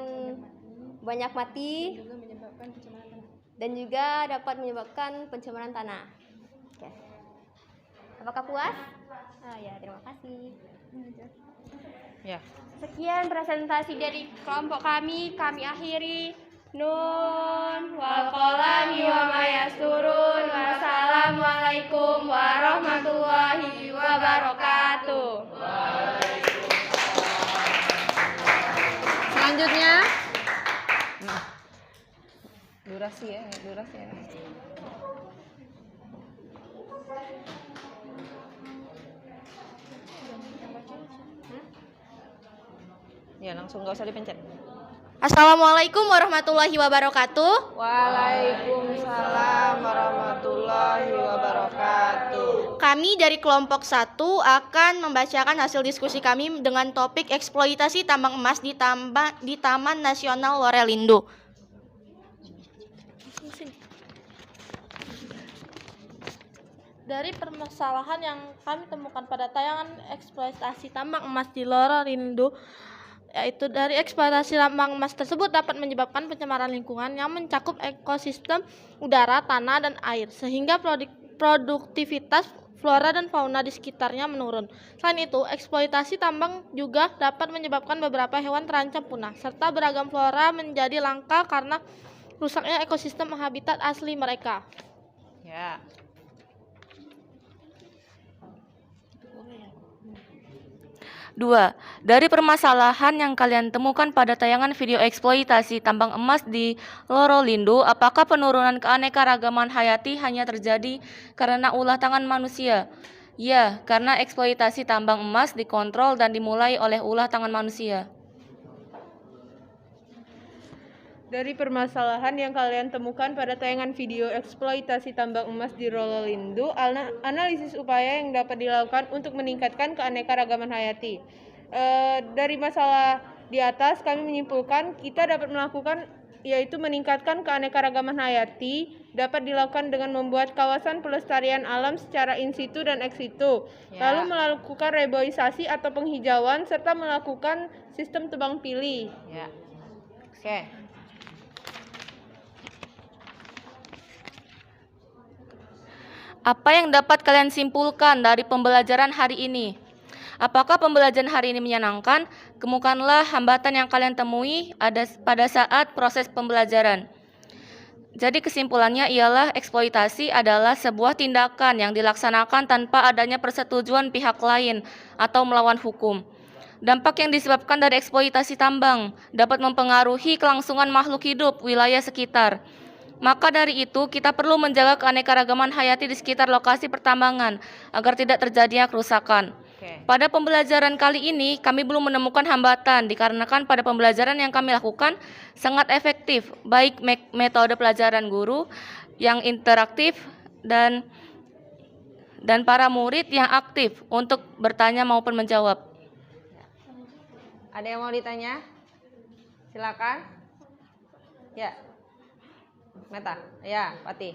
banyak mati, dan juga dapat menyebabkan pencemaran tanah. Oke. Apakah puas? Ya, terima kasih. Ya. Sekian presentasi dari kelompok kami akhiri. Nun wal qalami wa ma yasturun. Wassalamualaikum warahmatullahi wabarakatuh. Selanjutnya durasi ya. Ya, langsung nggak usah dipencet. Assalamualaikum warahmatullahi wabarakatuh. Waalaikumsalam warahmatullahi wabarakatuh. Kami dari kelompok 1 akan membacakan hasil diskusi kami dengan topik eksploitasi tambang emas di Taman Nasional Lore Lindu. Dari permasalahan yang kami temukan pada tayangan eksploitasi tambang emas di Lore Lindu, yaitu dari eksploitasi tambang emas tersebut dapat menyebabkan pencemaran lingkungan yang mencakup ekosistem udara, tanah, dan air, sehingga produktivitas flora dan fauna di sekitarnya menurun. Selain itu, eksploitasi tambang juga dapat menyebabkan beberapa hewan terancam punah, serta beragam flora menjadi langka karena rusaknya ekosistem habitat asli mereka. Ya. 2. Dari permasalahan yang kalian temukan pada tayangan video eksploitasi tambang emas di Lorolindo, apakah penurunan keanekaragaman hayati hanya terjadi karena ulah tangan manusia? Ya, karena eksploitasi tambang emas dikontrol dan dimulai oleh ulah tangan manusia. Dari permasalahan yang kalian temukan pada tayangan video eksploitasi tambang emas di Lorolindo, analisis upaya yang dapat dilakukan untuk meningkatkan keanekaragaman hayati. Dari masalah di atas, kami menyimpulkan kita dapat melakukan yaitu meningkatkan keanekaragaman hayati dapat dilakukan dengan membuat kawasan pelestarian alam secara in situ dan ex situ, lalu melakukan reboisasi atau penghijauan serta melakukan sistem tebang pilih. Ya. Oke. Apa yang dapat kalian simpulkan dari pembelajaran hari ini? Apakah pembelajaran hari ini menyenangkan? Kemukanlah hambatan yang kalian temui pada saat proses pembelajaran. Jadi kesimpulannya ialah eksploitasi adalah sebuah tindakan yang dilaksanakan tanpa adanya persetujuan pihak lain atau melawan hukum. Dampak yang disebabkan dari eksploitasi tambang dapat mempengaruhi kelangsungan makhluk hidup wilayah sekitar. Maka dari itu, kita perlu menjaga keanekaragaman hayati di sekitar lokasi pertambangan agar tidak terjadinya kerusakan. Pada pembelajaran kali ini, kami belum menemukan hambatan dikarenakan pada pembelajaran yang kami lakukan sangat efektif, baik metode pelajaran guru yang interaktif dan para murid yang aktif untuk bertanya maupun menjawab. Ada yang mau ditanya? Silakan. Ya. Meta, ya, Pati.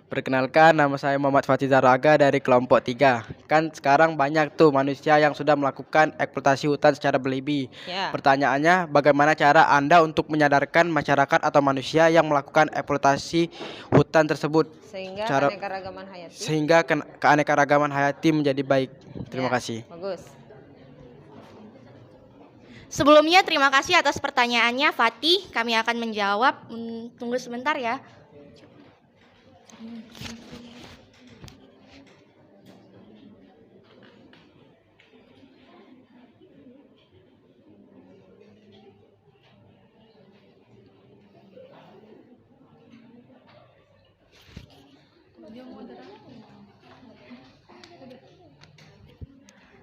Perkenalkan, nama saya Muhammad Fatih Zaraga dari kelompok 3. Kan sekarang banyak tuh manusia yang sudah melakukan eksploitasi hutan secara berlebih. Ya. Pertanyaannya, bagaimana cara Anda untuk menyadarkan masyarakat atau manusia yang melakukan eksploitasi hutan tersebut? Sehingga keanekaragaman hayati menjadi baik. Terima kasih. Bagus. Sebelumnya terima kasih atas pertanyaannya Fatih, kami akan menjawab. Tunggu sebentar ya.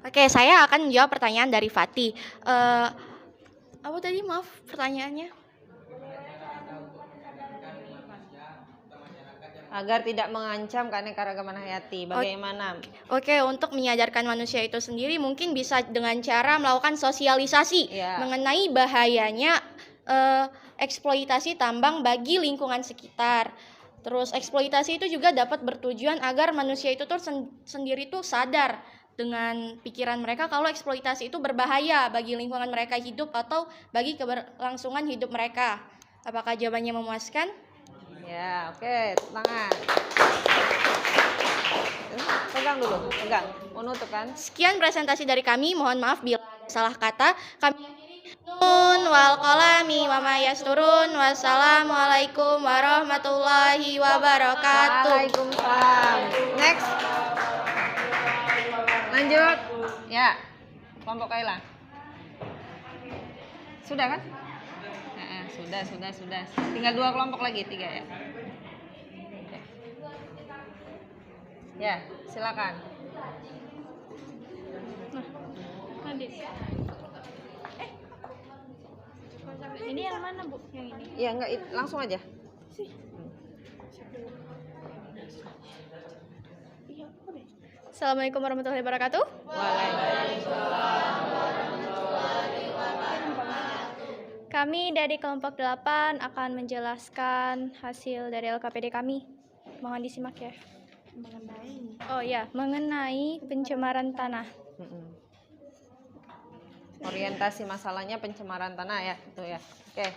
Oke, saya akan menjawab pertanyaan dari Fatih. Apa tadi? Maaf, pertanyaannya. Agar tidak mengancam keanekaragaman hayati, bagaimana? Oke, untuk menyadarkan manusia itu sendiri mungkin bisa dengan cara melakukan sosialisasi mengenai bahayanya eksploitasi tambang bagi lingkungan sekitar. Terus eksploitasi itu juga dapat bertujuan agar manusia itu tuh sendiri tuh sadar dengan pikiran mereka kalau eksploitasi itu berbahaya bagi lingkungan mereka hidup atau bagi keberlangsungan hidup mereka. Apakah jawabannya memuaskan? Ya, oke, tangan. Pegang dulu, pegang. Mau nutup kan? Sekian presentasi dari kami. Mohon maaf bila salah kata. Kami nun wal qalami wa ma yasturun. Wassalamualaikum warahmatullahi wabarakatuh. Waalaikumsalam. Next. Lanjut. Ya. Kelompok Kaila. Sudah kan? Sudah. Tinggal 2 kelompok lagi, 3 ya. Ya, silakan. Ini yang mana, Bu? Yang ini? Iya, enggak, langsung aja. Assalamualaikum warahmatullahi wabarakatuh. Waalaikumsalam. Kami dari kelompok 8 akan menjelaskan hasil dari LKPD kami. Mohon disimak ya. Mengenai pencemaran tanah. Orientasi masalahnya pencemaran tanah ya, itu ya. Oke.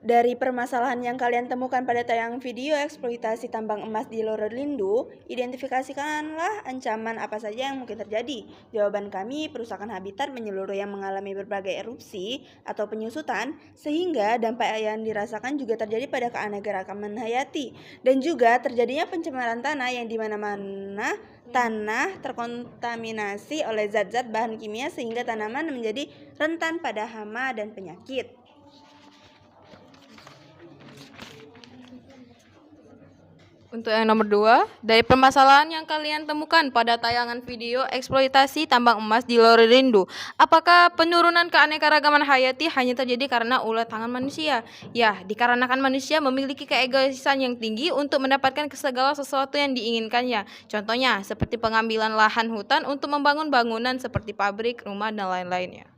Dari permasalahan yang kalian temukan pada tayangan video eksploitasi tambang emas di Lorolindu, identifikasikanlah ancaman apa saja yang mungkin terjadi. Jawaban kami, perusakan habitat menyeluruh yang mengalami berbagai erupsi atau penyusutan, sehingga dampak yang dirasakan juga terjadi pada keanekaragaman hayati. Dan juga terjadinya pencemaran tanah yang di mana-mana tanah terkontaminasi oleh zat-zat bahan kimia sehingga tanaman menjadi rentan pada hama dan penyakit. Untuk yang nomor 2, dari permasalahan yang kalian temukan pada tayangan video eksploitasi tambang emas di Lorolindu, apakah penurunan keanekaragaman hayati hanya terjadi karena ulah tangan manusia? Ya, dikarenakan manusia memiliki keegoisan yang tinggi untuk mendapatkan segala sesuatu yang diinginkannya. Contohnya, seperti pengambilan lahan hutan untuk membangun bangunan seperti pabrik, rumah, dan lain-lainnya.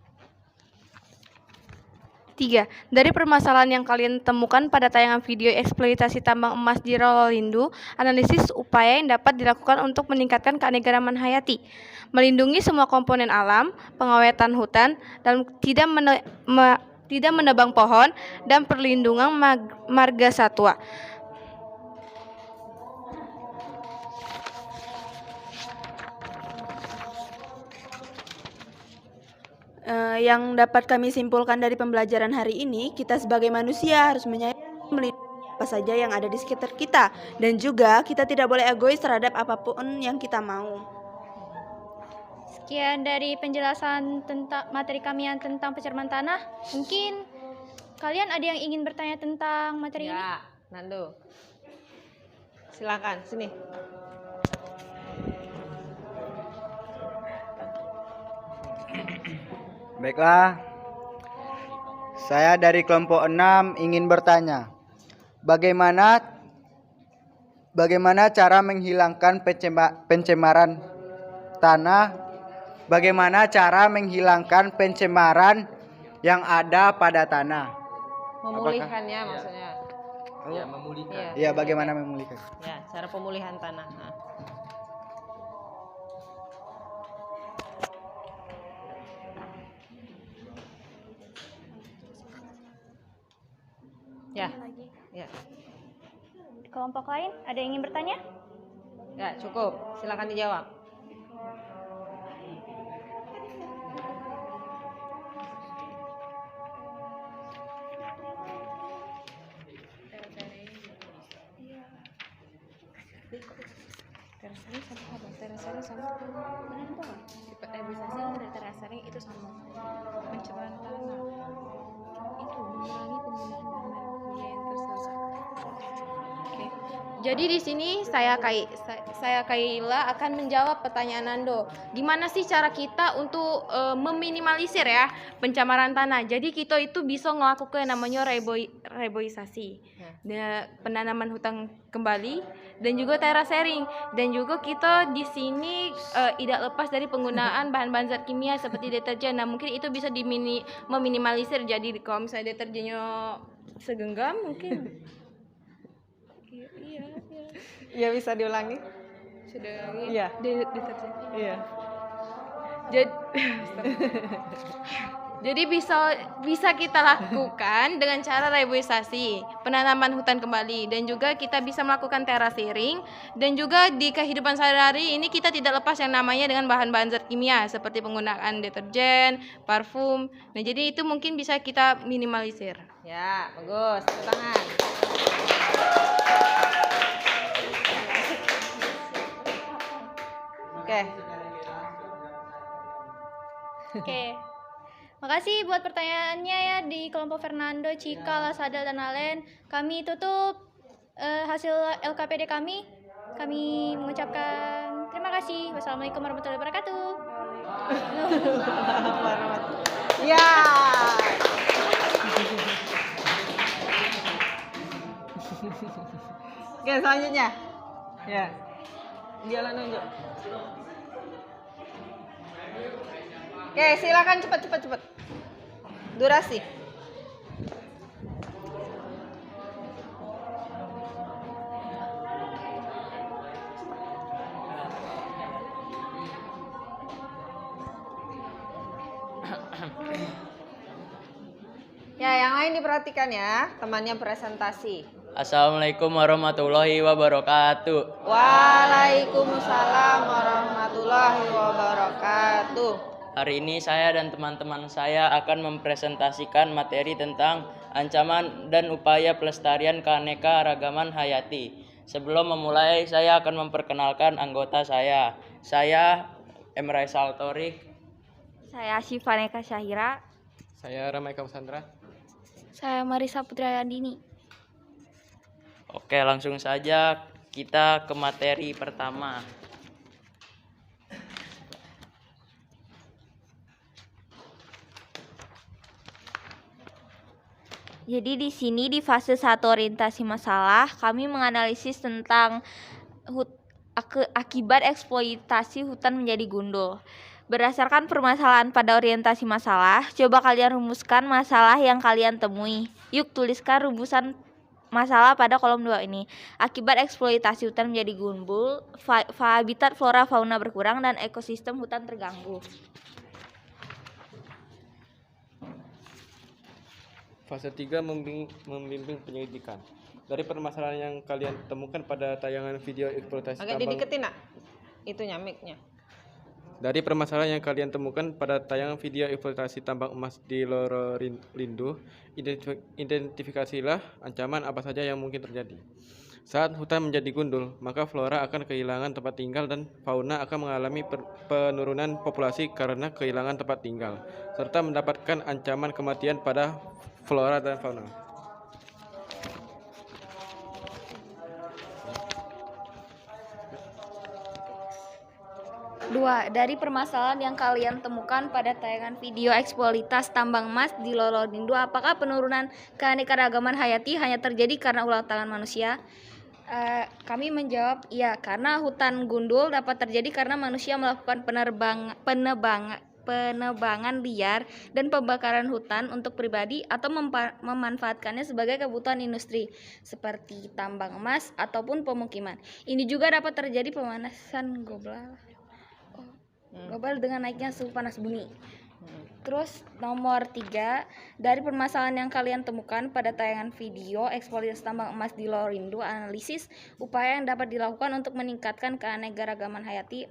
3. Dari permasalahan yang kalian temukan pada tayangan video eksploitasi tambang emas di Lorolindu, analisis upaya yang dapat dilakukan untuk meningkatkan keanekaragaman hayati, melindungi semua komponen alam, pengawetan hutan, dan tidak menebang pohon, dan perlindungan marga satwa. Yang dapat kami simpulkan dari pembelajaran hari ini, kita sebagai manusia harus menyayangi, melindungi apa saja yang ada di sekitar kita, dan juga kita tidak boleh egois terhadap apapun yang kita mau. Sekian dari penjelasan tentang materi kami yang tentang pencemaran tanah. Mungkin kalian ada yang ingin bertanya tentang materi ini? Ya, Nando. Silakan, sini. Baiklah, saya dari kelompok 6 ingin bertanya, bagaimana cara menghilangkan pencemaran tanah, bagaimana cara menghilangkan pencemaran yang ada pada tanah? Memulihkannya maksudnya. Ya, memulihkan. Iya, bagaimana memulihkan? Ya, cara pemulihan tanah. Nah. Ya, ya. Kelompok lain ada yang ingin bertanya? Ya, cukup. Silakan dijawab. Terasering sama terasering itu sama pencemaran tanah itu mengurangi penggunaan bahan kimia yang terselesai. Oke. Jadi di sini saya Kaila akan menjawab pertanyaan Nando. Gimana sih cara kita untuk meminimalisir ya pencemaran tanah? Jadi kita itu bisa melakukan yang namanya reboisasi, penanaman hutan kembali, dan juga terasering. Dan juga kita di sini tidak lepas dari penggunaan bahan-bahan zat kimia seperti deterjen. Nah, mungkin itu bisa meminimalisir. Jadi kalau misalnya deterjennya segenggam mungkin Iya, bisa diulangi? Sudah ulangi? Iya. Deterjen. Iya. Jadi bisa kita lakukan dengan cara reboisasi, penanaman hutan kembali, dan juga kita bisa melakukan terasering, dan juga di kehidupan sehari-hari ini kita tidak lepas yang namanya dengan bahan-bahan zat kimia seperti penggunaan deterjen, parfum. Nah, jadi itu mungkin bisa kita minimalisir. Ya, bagus. Tepuk tangan. Oke. Makasih buat pertanyaannya ya di kelompok Fernando, Cika, Lasada, dan Alen. Kami tutup hasil LKPD kami. Kami mengucapkan terima kasih. Wassalamualaikum warahmatullahi wabarakatuh. Ya. Oke, selanjutnya. Ya. Dia nunjuk. Oke, silakan cepat. Durasi. Ya, yang lain diperhatikan ya, temannya presentasi. Assalamualaikum warahmatullahi wabarakatuh. Waalaikumsalam warahmatullahi wabarakatuh. Hari ini saya dan teman-teman saya akan mempresentasikan materi tentang ancaman dan upaya pelestarian keanekaragaman hayati. Sebelum memulai, saya akan memperkenalkan anggota saya. Saya Emre Saltorik. Saya Syifaneka Syahira. Saya Ramai Kamsandra. Saya Marisa Putrayandini. Oke, langsung saja kita ke materi pertama. Jadi di sini di fase 1 orientasi masalah, kami menganalisis tentang akibat eksploitasi hutan menjadi gundul. Berdasarkan permasalahan pada orientasi masalah, coba kalian rumuskan masalah yang kalian temui. Yuk tuliskan rumusan masalah pada kolom 2 ini. Akibat eksploitasi hutan menjadi gundul, habitat flora fauna berkurang dan ekosistem hutan terganggu. Fase 3 membimbing penyelidikan. Dari permasalahan yang kalian temukan pada tayangan video eksploitasi Agak tambang. dideketin nak, itunya mic-nya. Dari permasalahan yang kalian temukan pada tayangan video eksploitasi tambang emas di Loro Lindu, identifikasilah ancaman apa saja yang mungkin terjadi. Saat hutan menjadi gundul, maka flora akan kehilangan tempat tinggal dan fauna akan mengalami penurunan populasi karena kehilangan tempat tinggal, serta mendapatkan ancaman kematian pada flora dan fauna. Dua, dari permasalahan yang kalian temukan pada tayangan video eksploitasi tambang emas di Loro Lindu, apakah penurunan keanekaragaman hayati hanya terjadi karena ulah tangan manusia? Kami menjawab iya, karena hutan gundul dapat terjadi karena manusia melakukan penebangan liar dan pembakaran hutan untuk pribadi atau memanfaatkannya sebagai kebutuhan industri seperti tambang emas ataupun pemukiman. Ini juga dapat terjadi pemanasan global dengan naiknya suhu panas bumi. Terus nomor 3, dari permasalahan yang kalian temukan pada tayangan video eksploitasi tambang emas di Loro Lindu, analisis upaya yang dapat dilakukan untuk meningkatkan keanekaragaman hayati.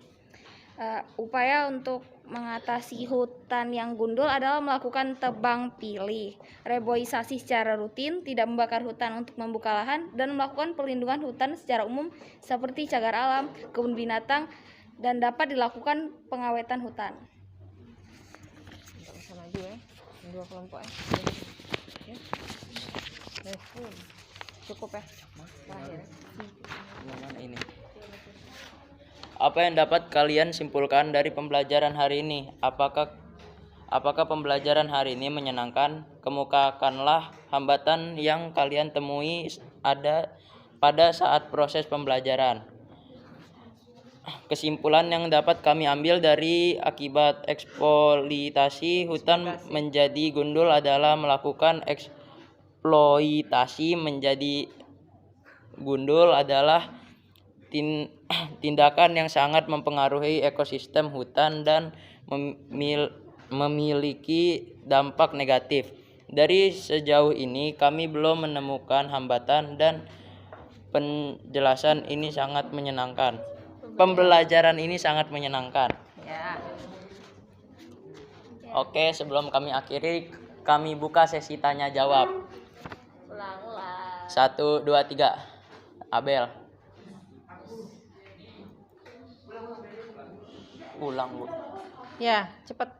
Upaya untuk mengatasi hutan yang gundul adalah melakukan tebang pilih, reboisasi secara rutin, tidak membakar hutan untuk membuka lahan, dan melakukan perlindungan hutan secara umum seperti cagar alam, kebun binatang, dan dapat dilakukan pengawetan hutan. Dua kelompok ya. Cukup ya. Terakhir. Ini. Apa yang dapat kalian simpulkan dari pembelajaran hari ini? Apakah pembelajaran hari ini menyenangkan? Kemukakanlah hambatan yang kalian temui ada pada saat proses pembelajaran. Kesimpulan yang dapat kami ambil dari akibat eksploitasi hutan menjadi gundul adalah melakukan eksploitasi menjadi gundul adalah tindakan yang sangat mempengaruhi ekosistem hutan dan memiliki dampak negatif. Dari sejauh ini kami belum menemukan hambatan dan penjelasan ini sangat menyenangkan. Pembelajaran ini sangat menyenangkan. Ya. Oke, sebelum kami akhiri, kami buka sesi tanya jawab. Ulang. 1, 2, 3. Abel. Ulang, Bu. Ya, cepat.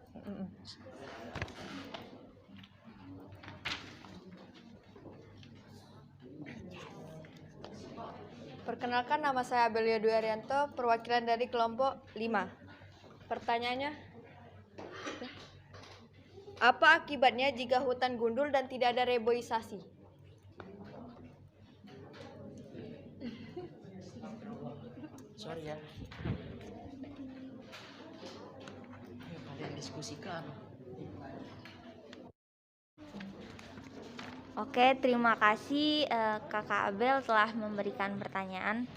Perkenalkan, nama saya Abelio Dwi Arianto, perwakilan dari kelompok 5. Pertanyaannya, apa akibatnya jika hutan gundul dan tidak ada reboisasi? Sorry ya. Ayo kalian diskusikan. Oke, terima kasih Kakak Abel telah memberikan pertanyaan.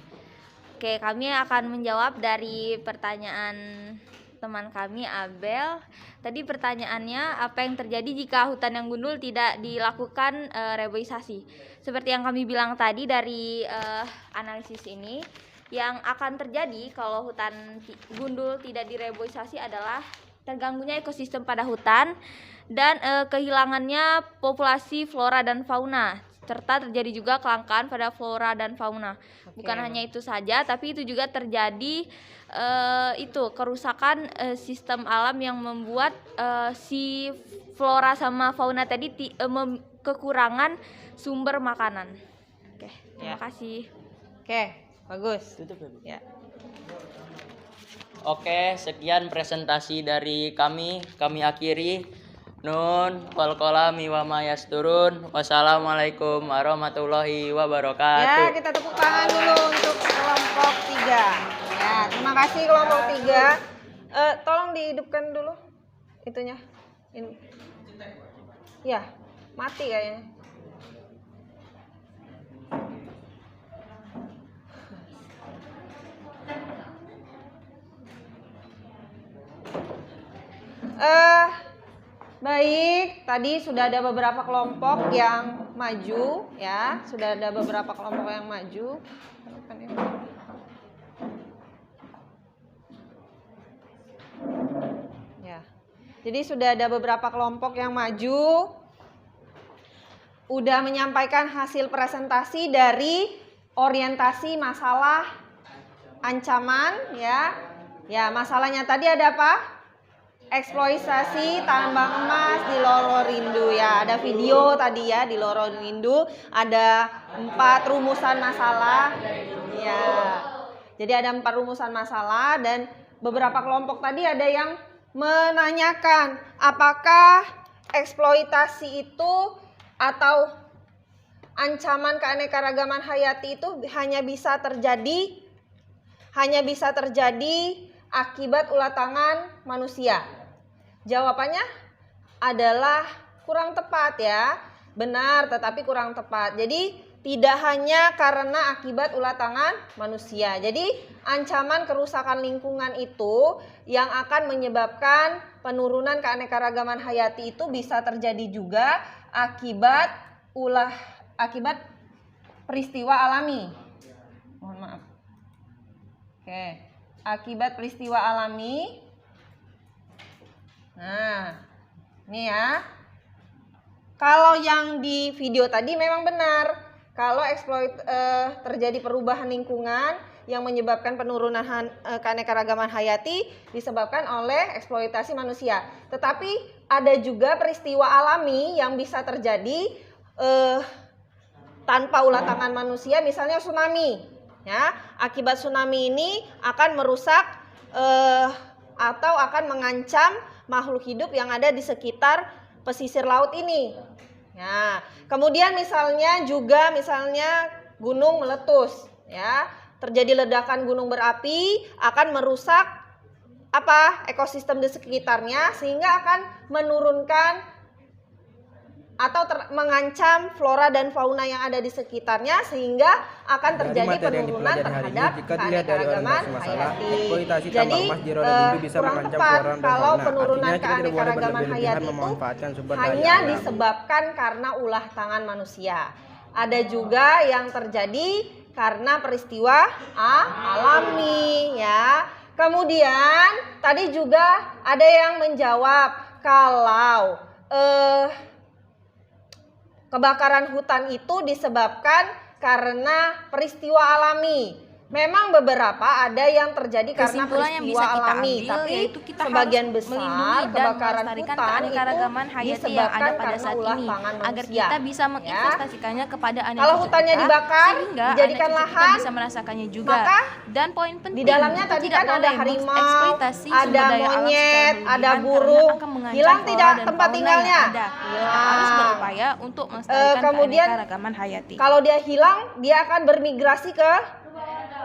Oke, kami akan menjawab dari pertanyaan teman kami Abel. Tadi pertanyaannya, apa yang terjadi jika hutan yang gundul tidak dilakukan reboisasi? Seperti yang kami bilang tadi dari analisis ini, yang akan terjadi kalau hutan gundul tidak direboisasi adalah terganggunya ekosistem pada hutan dan kehilangannya populasi flora dan fauna, serta terjadi juga kelangkaan pada flora dan fauna. Bukan hanya itu saja, tapi itu juga terjadi kerusakan sistem alam yang membuat si flora sama fauna tadi kekurangan sumber makanan. Oke, terima kasih. Oke, bagus. Ya. Oke, sekian presentasi dari kami. Kami akhiri. Nun, wal kolami wa ma yasturun. Wassalamualaikum warahmatullahi wabarakatuh. Ya, kita tepuk tangan dulu untuk kelompok 3. Ya, terima kasih kelompok 3. Tolong dihidupkan dulu itunya. Ya, mati kayaknya. Baik, tadi sudah ada beberapa kelompok yang maju, ya, sudah ada beberapa kelompok yang maju. Ya, jadi sudah ada beberapa kelompok yang maju, udah menyampaikan hasil presentasi dari orientasi masalah ancaman, ya. Ya, masalahnya tadi ada apa? Eksploitasi tambang emas di Lororindu, ya. Ada video tadi ya di Lororindu, ada 4 rumusan masalah, ya. Jadi ada 4 rumusan masalah dan beberapa kelompok tadi ada yang menanyakan apakah eksploitasi itu atau ancaman keanekaragaman hayati itu hanya bisa terjadi akibat ulah tangan manusia. Jawabannya adalah kurang tepat, ya. Benar, tetapi kurang tepat. Jadi tidak hanya karena akibat ulah tangan manusia. Jadi ancaman kerusakan lingkungan itu yang akan menyebabkan penurunan keanekaragaman hayati itu bisa terjadi juga akibat peristiwa alami. Mohon maaf. Oke, akibat peristiwa alami. Nah, ini ya. Kalau yang di video tadi memang benar. Kalau terjadi perubahan lingkungan yang menyebabkan penurunan keanekaragaman hayati disebabkan oleh eksploitasi manusia. Tetapi ada juga peristiwa alami yang bisa terjadi tanpa ulah tangan manusia, misalnya tsunami. Ya, akibat tsunami ini akan merusak atau akan mengancam makhluk hidup yang ada di sekitar pesisir laut ini. Ya, kemudian misalnya gunung meletus, ya, terjadi ledakan gunung berapi akan merusak ekosistem di sekitarnya sehingga akan menurunkan atau mengancam flora dan fauna yang ada di sekitarnya sehingga akan terjadi penurunan terhadap keanekaragaman hayati. Jadi kurang tepat kalau penurunan keanekaragaman hayati itu hanya disebabkan karena ulah tangan manusia. Ada juga yang terjadi karena peristiwa alami, ya. Kemudian tadi juga ada yang menjawab kalau kebakaran hutan itu disebabkan karena peristiwa alami. Memang beberapa ada yang terjadi karena peristiwa alami, tapi sebagian besar kebakaran hutan itu disebabkan karena ulah tangan manusia. Agar kita bisa menginvestasikannya kepada anak kalau hutannya dibakar, dijadikan lahan, bisa merasakannya juga. Maka dan poin penting di dalamnya tadi kan ada harimau, ada monyet, ada burung, hilang tidak tempat tinggalnya. Harus berupaya untuk melestarikan keanekaragaman hayati. Kalau dia hilang, dia akan bermigrasi ke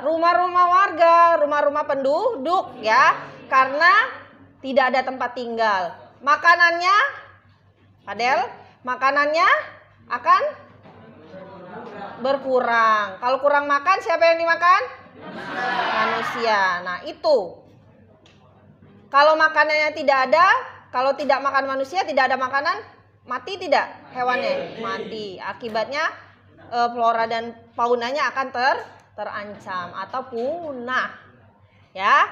rumah-rumah warga, rumah-rumah penduduk, ya, karena tidak ada tempat tinggal. Makanannya, Adel, makanannya akan berkurang. Kalau kurang makan, siapa yang dimakan? Manusia. Nah, itu. Kalau makanannya tidak ada, kalau tidak makan manusia, tidak ada makanan, mati tidak hewannya? Mati. Akibatnya flora dan faunanya akan terancam atau punah. Ya.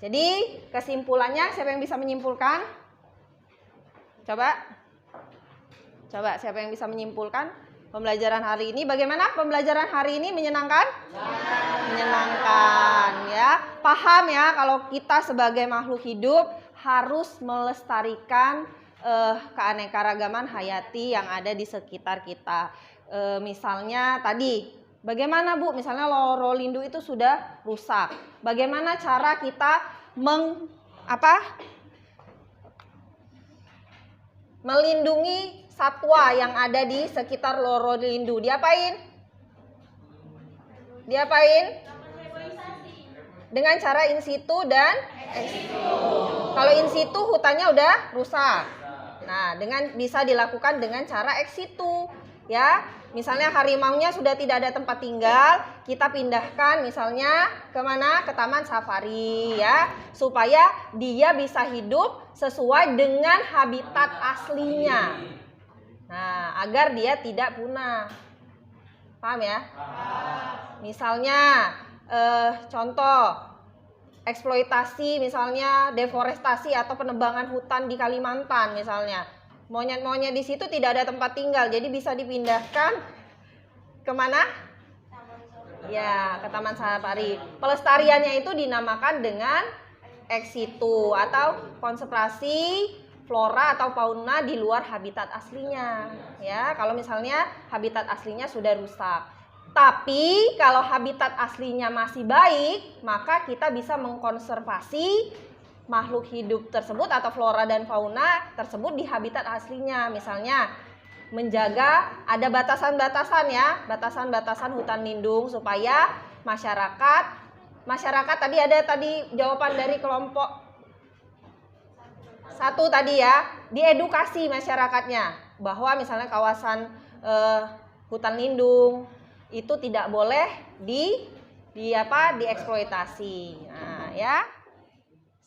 Jadi kesimpulannya siapa yang bisa menyimpulkan? Coba siapa yang bisa menyimpulkan pembelajaran hari ini? Bagaimana pembelajaran hari ini menyenangkan? Menyenangkan ya. Paham ya kalau kita sebagai makhluk hidup harus melestarikan keanekaragaman hayati yang ada di sekitar kita. Misalnya tadi, bagaimana Bu? Misalnya Lorolindu itu sudah rusak. Bagaimana cara kita melindungi satwa yang ada di sekitar Lorolindu? Diapain? Dengan cara in situ dan ex situ. Kalau in situ hutannya udah rusak. Nah, bisa dilakukan dengan cara ex situ, ya. Misalnya harimaunya sudah tidak ada tempat tinggal, kita pindahkan misalnya kemana? Ke taman safari ya, supaya dia bisa hidup sesuai dengan habitat aslinya. Nah, agar dia tidak punah. Paham ya? Misalnya contoh eksploitasi, misalnya deforestasi atau penebangan hutan di Kalimantan misalnya. Monyet-monyet di situ tidak ada tempat tinggal, jadi bisa dipindahkan kemana? Ya, ke taman safari. Pelestariannya itu dinamakan dengan ex situ atau konservasi flora atau fauna di luar habitat aslinya. Ya, kalau misalnya habitat aslinya sudah rusak. Tapi kalau habitat aslinya masih baik, maka kita bisa mengkonservasi makhluk hidup tersebut atau flora dan fauna tersebut di habitat aslinya. Misalnya menjaga ada batasan-batasan ya, batasan-batasan hutan lindung supaya masyarakat tadi jawaban dari kelompok 1 tadi ya, diedukasi masyarakatnya bahwa misalnya kawasan hutan lindung itu tidak boleh dieksploitasi. Nah, ya.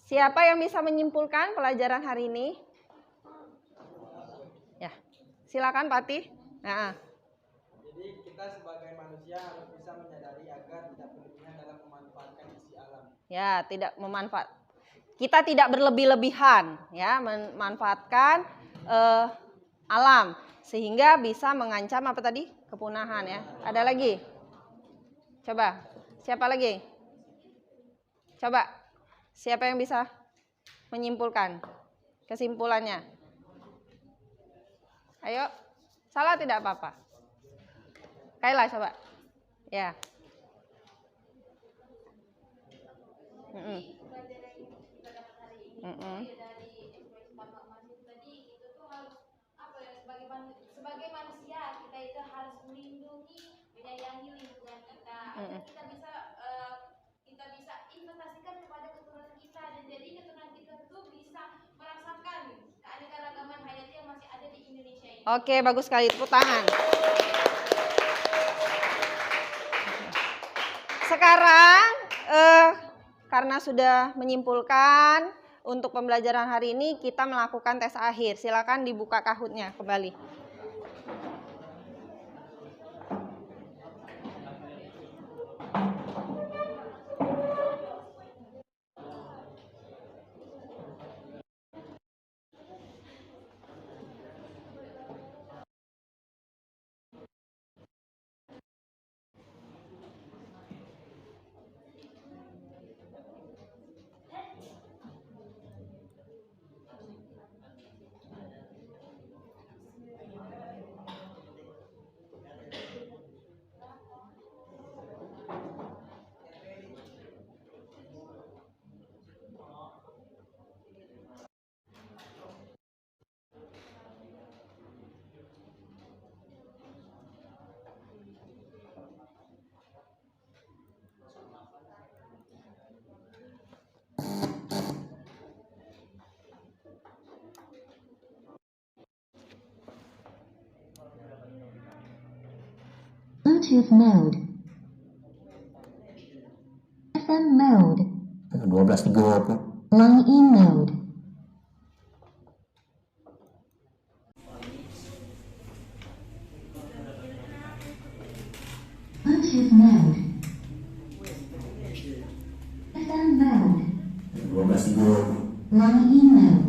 Siapa yang bisa menyimpulkan pelajaran hari ini? Ya, silakan Pati. Nah. Jadi kita sebagai manusia harus bisa menyadari agar tidak berlebihan dalam memanfaatkan isi alam. Ya, kita tidak berlebih-lebihan ya memanfaatkan alam sehingga bisa mengancam apa tadi? Kepunahan ya. Ada lagi? Coba. Siapa lagi? Coba. Siapa yang bisa menyimpulkan kesimpulannya? Ayo, salah tidak apa-apa. Kaila coba. Ya. Sebagai manusia kita itu harus melindungi, menyayangi lingkungan kita. Agar kita bisa investasikan kepada keturunan kita dan jadi keturunan kita itu bisa merasakan keanekaragaman hayati yang masih ada di Indonesia ini. Oke, bagus sekali, tepuk tangan. Sekarang karena sudah menyimpulkan untuk pembelajaran hari ini kita melakukan tes akhir. Silakan dibuka Kahoot-nya kembali. Bluetooth mode. FM mode. 12.30 Log in mode. Bluetooth mode. FM mode. Log in mode.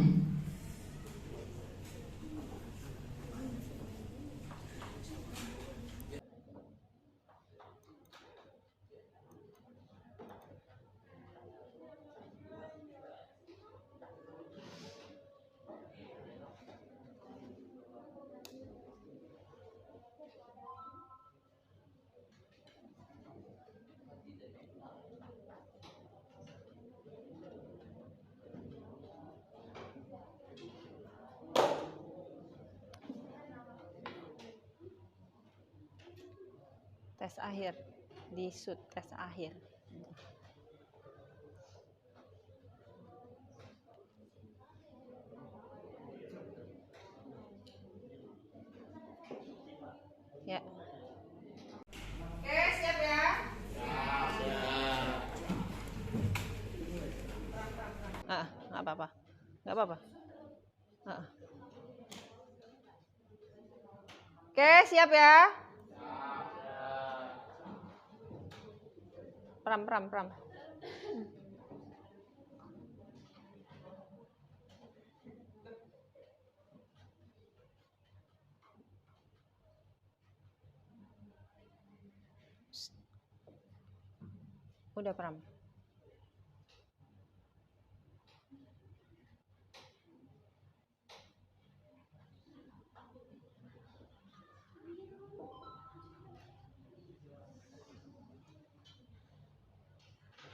Tes akhir, di shoot tes akhir. Ya. Oke, siap ya? Nggak apa-apa. Nggak apa-apa. Oke, siap ya? Pram. Udah Pram.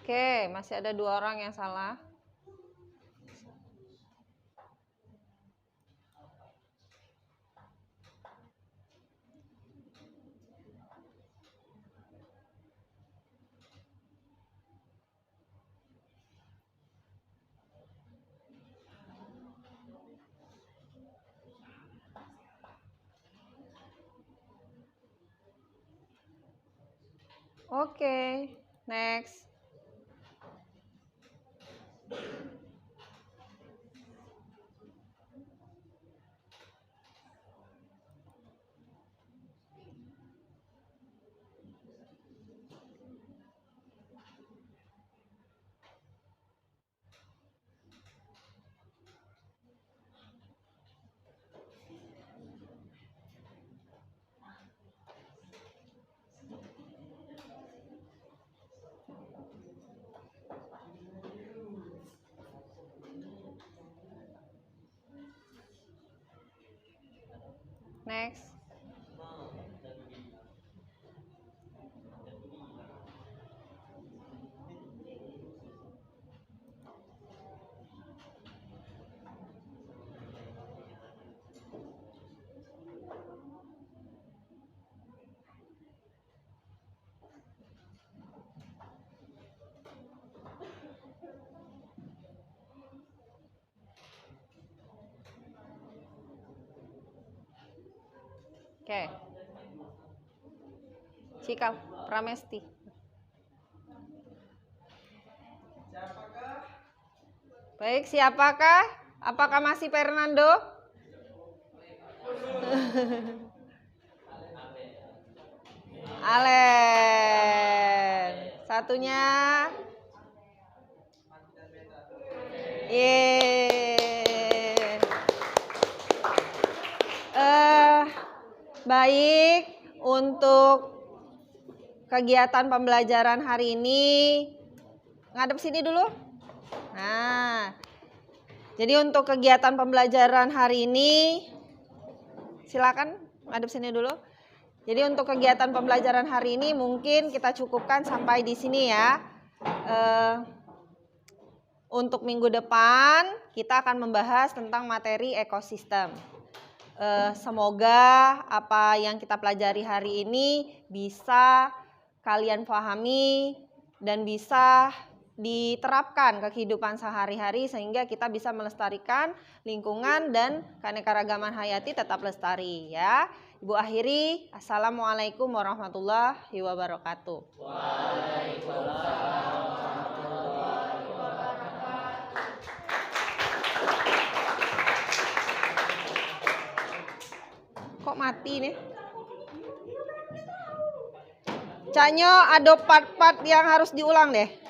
Oke, masih ada 2 orang yang salah. Oke, next. Next. Oke. Cika Pramesti. Baik, siapakah? Apakah masih Fernando? Alen. Satunya. Baik, untuk kegiatan pembelajaran hari ini, ngadep sini dulu. Nah, jadi untuk kegiatan pembelajaran hari ini, silakan ngadep sini dulu. Jadi untuk kegiatan pembelajaran hari ini mungkin kita cukupkan sampai di sini ya. Untuk minggu depan kita akan membahas tentang materi ekosistem. Semoga apa yang kita pelajari hari ini bisa kalian pahami dan bisa diterapkan ke kehidupan sehari-hari sehingga kita bisa melestarikan lingkungan dan keanekaragaman hayati tetap lestari ya. Ibu akhiri, assalamualaikum warahmatullahi wabarakatuh. Waalaikumsalam warahmatullahi wabarakatuh. Kok mati nih? Caknyo ada part-part yang harus diulang deh.